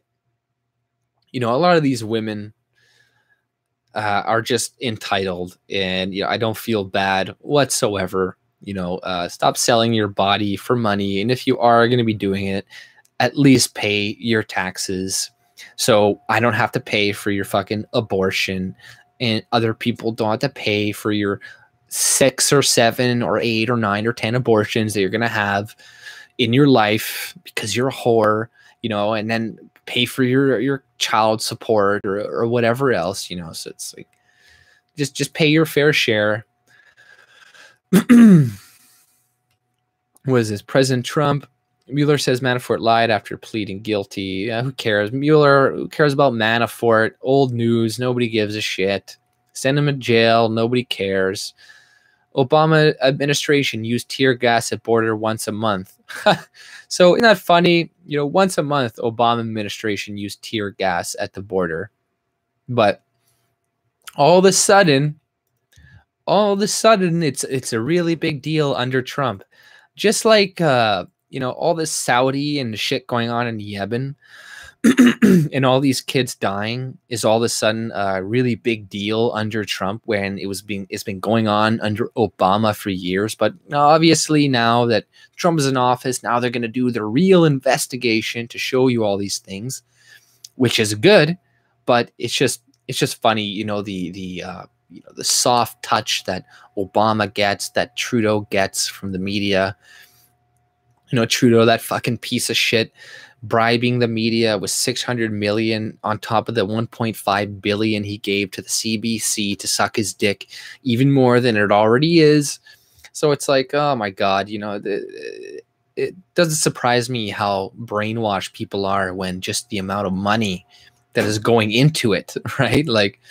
you know, a lot of these women are just entitled, and you know, I don't feel bad whatsoever. You know, stop selling your body for money, and if you are going to be doing it, at least pay your taxes, so I don't have to pay for your fucking abortion, and other people don't have to pay for your 6 or 7 or 8 or 9 or 10 abortions that you're going to have in your life because you're a whore, you know, and then pay for your child support or whatever else, you know. So it's like, just pay your fair share. What is this? President Trump. Mueller says Manafort lied after pleading guilty. Who cares? Mueller, who cares about Manafort? Old news. Nobody gives a shit. Send him to jail. Nobody cares. Obama administration used tear gas at border once a month. So isn't that funny? You know, once a month, Obama administration used tear gas at the border. But all of a sudden, it's a really big deal under Trump. Just like you know, all this Saudi and shit going on in Yemen and all these kids dying is all of a sudden a really big deal under Trump, when it's been going on under Obama for years. But obviously now that Trump is in office, now they're going to do the real investigation to show you all these things, which is good. But it's just funny, you know, the soft touch that Obama gets, that Trudeau gets from the media. You know, Trudeau, that fucking piece of shit, bribing the media with 600 million on top of the 1.5 billion he gave to the CBC to suck his dick, even more than it already is. So it's like, oh my God, you know, it doesn't surprise me how brainwashed people are when just the amount of money that is going into it, right? Like,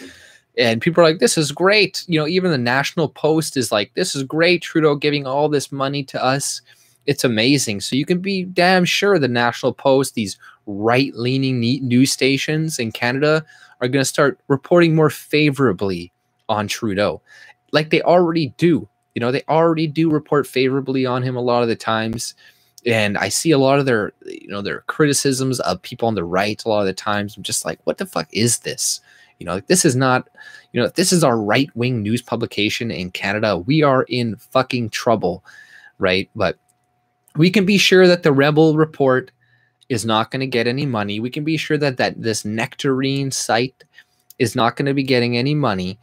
and people are like, this is great. You know, even the National Post is like, this is great, Trudeau giving all this money to us. It's amazing. So you can be damn sure the National Post, these right-leaning news stations in Canada, are going to start reporting more favorably on Trudeau, like they already do. You know, they already do report favorably on him a lot of the times. And I see a lot of their, you know, their criticisms of people on the right a lot of the times. I'm just like, what the fuck is this? You know, like, this is not, you know, if this is our right-wing news publication in Canada, we are in fucking trouble, right? But we can be sure that the Rebel Report is not going to get any money. We can be sure that this Nectarine site is not going to be getting any money.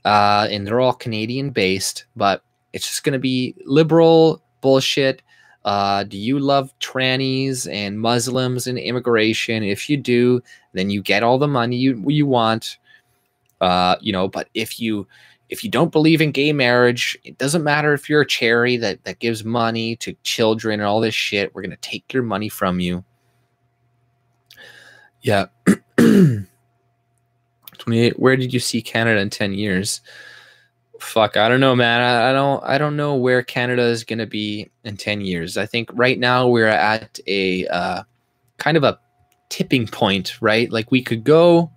And they're all Canadian-based, but it's just going to be liberal bullshit. Do you love trannies and Muslims and immigration? If you do, then you get all the money you want. You know, but if you don't believe in gay marriage, it doesn't matter if you're a charity that gives money to children and all this shit. We're going to take your money from you. Yeah. 28. Where did you see Canada in 10 years? Fuck, I don't know, man. I don't know where Canada is going to be in 10 years. I think right now we're at a kind of a tipping point, right? Like, we could go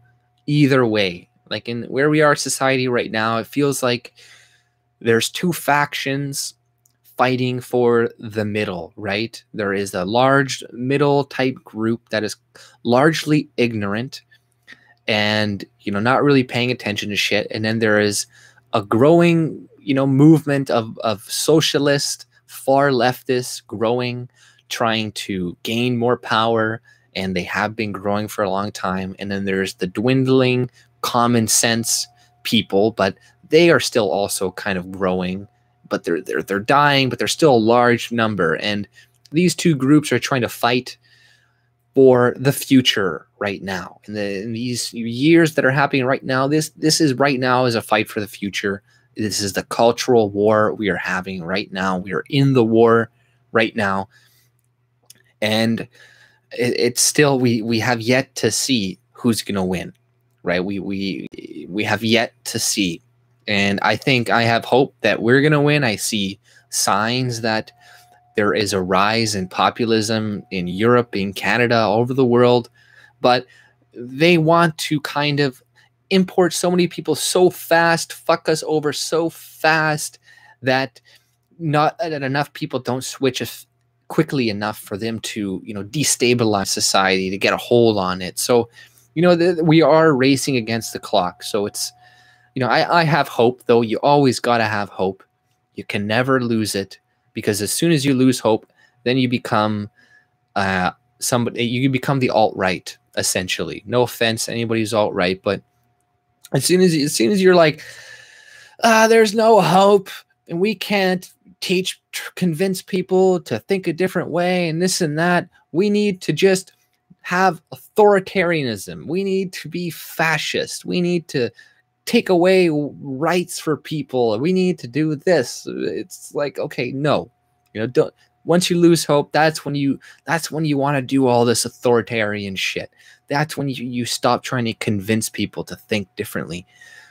either way. Like, in where we are society right now, it feels like there's two factions fighting for the middle, right? There is a large middle type group that is largely ignorant and, you know, not really paying attention to shit. And then there is a growing, you know, movement of socialist, far leftists growing, trying to gain more power, and they have been growing for a long time. And then there's the dwindling common sense people, but they are still also kind of growing, but they're dying, but they're still a large number. And these two groups are trying to fight for the future right now. In these years that are happening right now, this is right now is a fight for the future. This is the cultural war we are having right now. We are in the war right now. And it's still, we have yet to see who's going to win, right? We have yet to see. And I think I have hope that we're going to win. I see signs that there is a rise in populism in Europe, in Canada, all over the world. But they want to kind of import so many people so fast, fuck us over so fast, that not that enough people don't switch quickly enough for them to, you know, destabilize society, to get a hold on it. So, you know, we are racing against the clock. So it's, you know, I have hope, though. You always got to have hope. You can never lose it, because as soon as you lose hope, then you become somebody. You become the alt-right, essentially. No offense, anybody's alt-right, but as soon as you're like, there's no hope, and we can't convince people to think a different way, and this and that. We need to just have authoritarianism. We need to be fascist. We need to take away rights for people. We need to do this. It's like, okay, no, you know, don't. Once you lose hope, that's when you want to do all this authoritarian shit. That's when you stop trying to convince people to think differently.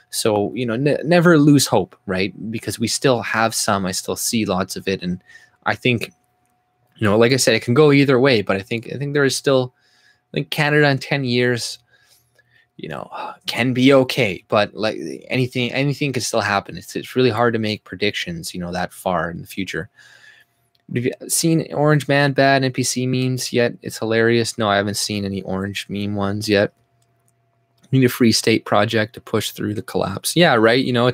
So, you know, never lose hope, right? Because we still have some. I still see lots of it, and I think, you know, like I said, it can go either way. But I think there is still, I think Canada in 10 years, you know, can be okay. But like anything can still happen. It's really hard to make predictions, you know, that far in the future. Have you seen Orange Man Bad NPC memes yet? It's hilarious. No, I haven't seen any orange meme ones yet. We need a free state project to push through the collapse. Yeah, right. You know,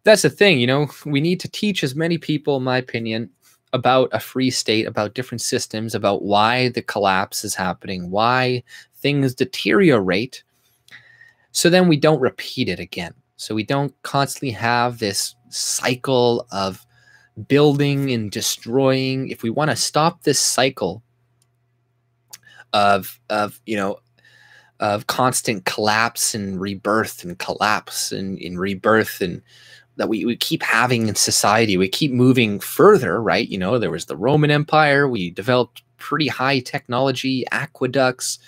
that's the thing. You know, we need to teach as many people, in my opinion, about a free state, about different systems, about why the collapse is happening, why things deteriorate, so then we don't repeat it again. So we don't constantly have this cycle of building and destroying. If we want to stop this cycle of constant collapse and rebirth and collapse and rebirth, and that we keep having in society, we keep moving further, right? You know, there was the Roman Empire. We developed pretty high technology, aqueducts,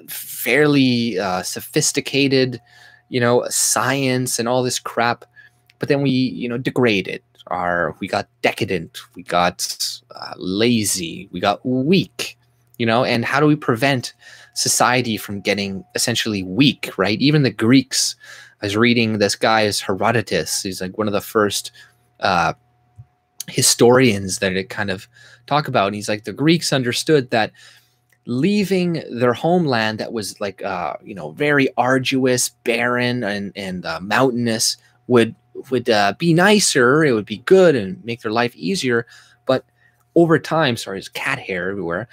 fairly sophisticated, science and all this crap. But then we, degraded. We got decadent. We got lazy. We got weak. And how do we prevent society from getting essentially weak, right? Even the Greeks. I was reading this guy is Herodotus. He's like one of the first historians that it kind of talk about. And he's like, the Greeks understood that leaving their homeland that was like, very arduous, barren, and mountainous would be nicer. It would be good and make their life easier. But over time, sorry, there's cat hair everywhere.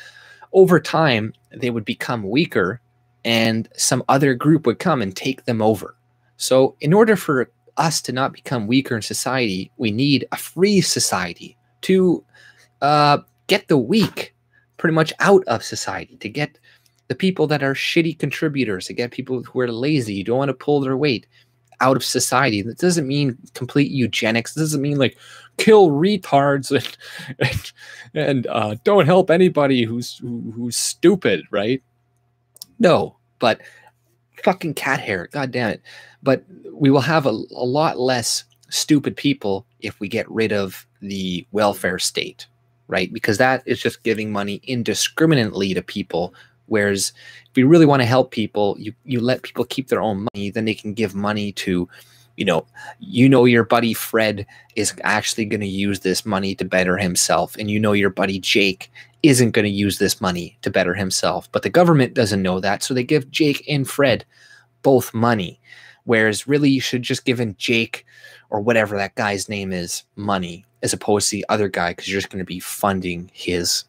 Over time, they would become weaker, and some other group would come and take them over. So in order for us to not become weaker in society, we need a free society to get the weak pretty much out of society, to get the people that are shitty contributors, to get people who are lazy, don't want to pull their weight out of society. That doesn't mean complete eugenics. It doesn't mean like kill retards and don't help anybody who's stupid, right? No, but fucking cat hair, god damn it. But we will have a lot less stupid people if we get rid of the welfare state, right? Because that is just giving money indiscriminately to people. Whereas if we really want to help people, you let people keep their own money, then they can give money to, your buddy Fred is actually going to use this money to better himself. And your buddy Jake isn't going to use this money to better himself. But the government doesn't know that. So they give Jake and Fred both money. Whereas really you should just give Jake or whatever that guy's name is money, as opposed to the other guy, because you're just going to be funding his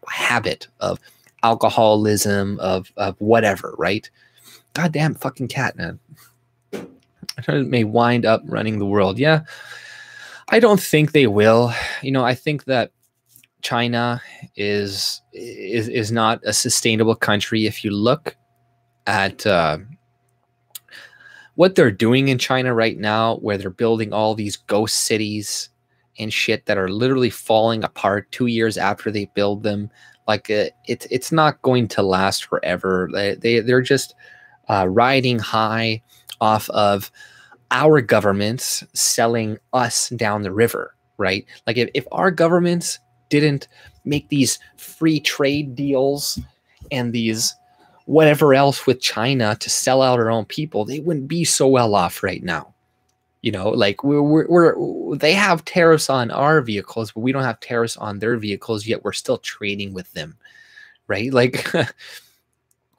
habit of alcoholism, of whatever, right? Goddamn fucking cat, man. It may wind up running the world. Yeah, I don't think they will. I think that China is not a sustainable country. If you look at what they're doing in China right now, where they're building all these ghost cities and shit that are literally falling apart 2 years after they build them. Like it's not going to last forever. They're just riding high off of our governments selling us down the river, right? Like if our governments didn't make these free trade deals and these whatever else with China to sell out our own people, they wouldn't be so well off right now. Like they have tariffs on our vehicles, but we don't have tariffs on their vehicles, yet we're still trading with them, right? Like,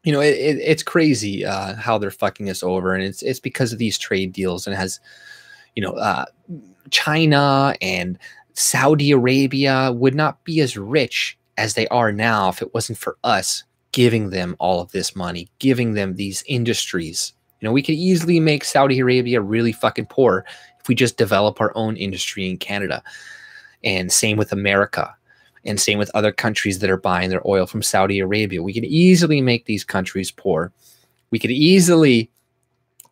it's crazy how they're fucking us over, and it's because of these trade deals, and it has, China and Saudi Arabia would not be as rich as they are now if it wasn't for us giving them all of this money, giving them these industries. We could easily make Saudi Arabia really fucking poor if we just develop our own industry in Canada. And same with America. And same with other countries that are buying their oil from Saudi Arabia. We could easily make these countries poor. We could easily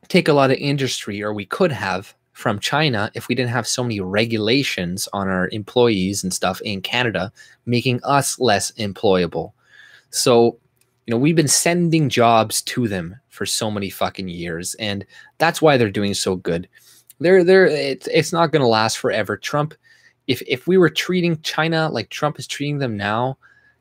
take a lot of industry, or we could have, from China if we didn't have so many regulations on our employees and stuff in Canada, making us less employable. So, we've been sending jobs to them for so many fucking years, and that's why they're doing so good. It's not going to last forever. Trump, if we were treating China like Trump is treating them now,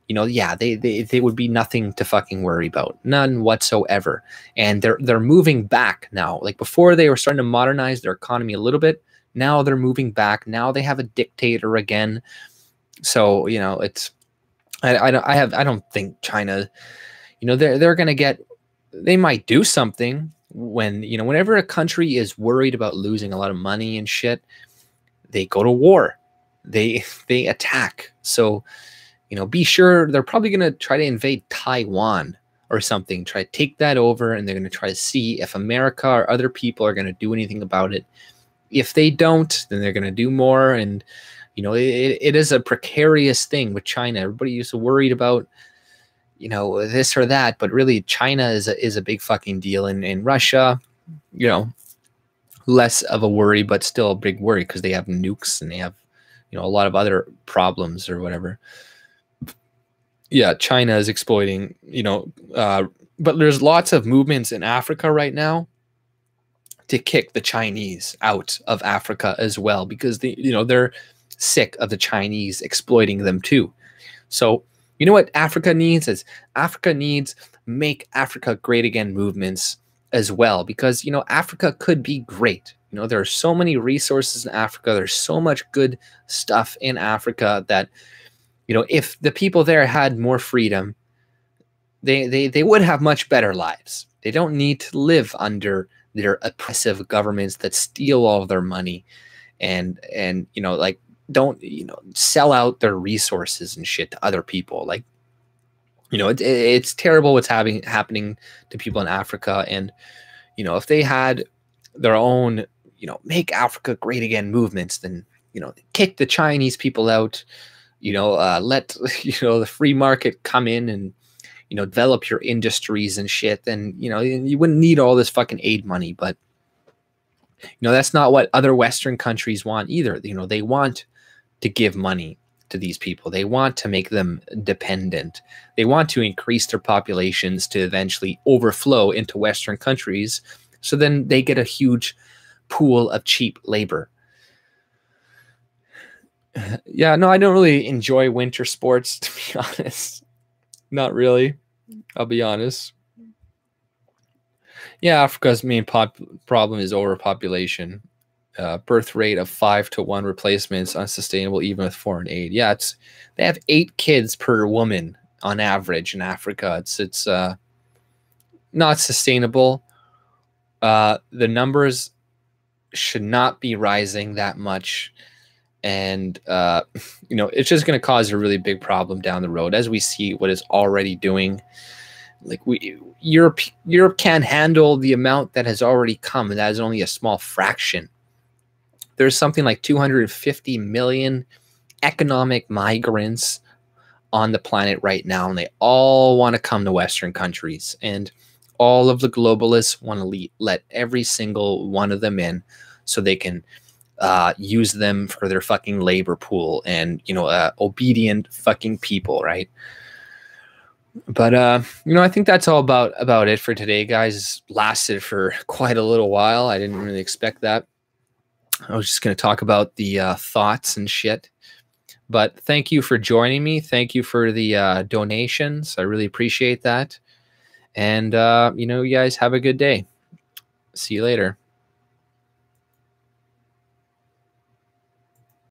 they would be nothing to fucking worry about, none whatsoever. And they're moving back now. Like before, they were starting to modernize their economy a little bit. Now they're moving back. Now they have a dictator again. So, you know, it's, I don't think China, you know, they're going to get, they might do something when, you know, whenever a country is worried about losing a lot of money and shit, they go to war. They attack. So, you know, be sure they're probably going to try to invade Taiwan or something, try to take that over, and they're going to try to see if America or other people are going to do anything about it. If they don't, then they're going to do more. And, you know, it is a precarious thing with China. Everybody used to worried about, you know, this or that, but really China is a big fucking deal. And Russia, you know, less of a worry, but still a big worry because they have nukes and they have, you know, a lot of other problems or whatever. Yeah, China is exploiting, you know, but there's lots of movements in Africa right now to kick the Chinese out of Africa as well, because you know, they're sick of the Chinese exploiting them too. So, you know what Africa needs is Africa needs make Africa great again movements as well, because, you know, Africa could be great. You know, there are so many resources in Africa. There's so much good stuff in Africa that, you know, if the people there had more freedom, they would have much better lives. They don't need to live under their oppressive governments that steal all of their money and you know, like, don't, you know, sell out their resources and shit to other people. Like, you know, it's terrible what's happening to people in Africa. And, you know, if they had their own, you know, make Africa great again movements, then, you know, kick the Chinese people out, you know, let, you know, the free market come in and, you know, develop your industries and shit, then, you know, you wouldn't need all this fucking aid money. But, you know, that's not what other Western countries want either. You know, they want to give money to these people. They want to make them dependent. They want to increase their populations to eventually overflow into Western countries. So then they get a huge pool of cheap labor. Yeah, no, I don't really enjoy winter sports, to be honest. Not really. I'll be honest. Yeah, Africa's main problem is overpopulation. Birth rate of 5-to-1 replacements, unsustainable even with foreign aid. Yeah, they have 8 kids per woman on average in Africa. It's not sustainable. The numbers should not be rising that much. And, you know, it's just going to cause a really big problem down the road, as we see what it's already doing. Like, Europe can't handle the amount that has already come, and that is only a small fraction. There's something like 250 million economic migrants on the planet right now, and they all want to come to Western countries. And all of the globalists want to let every single one of them in so they can use them for their fucking labor pool and, you know, obedient fucking people, right? But, you know, I think that's all about it for today, guys. It's lasted for quite a little while. I didn't really expect that. I was just going to talk about the thoughts and shit. But thank you for joining me. Thank you for the donations. I really appreciate that. And, you know, you guys have a good day. See you later.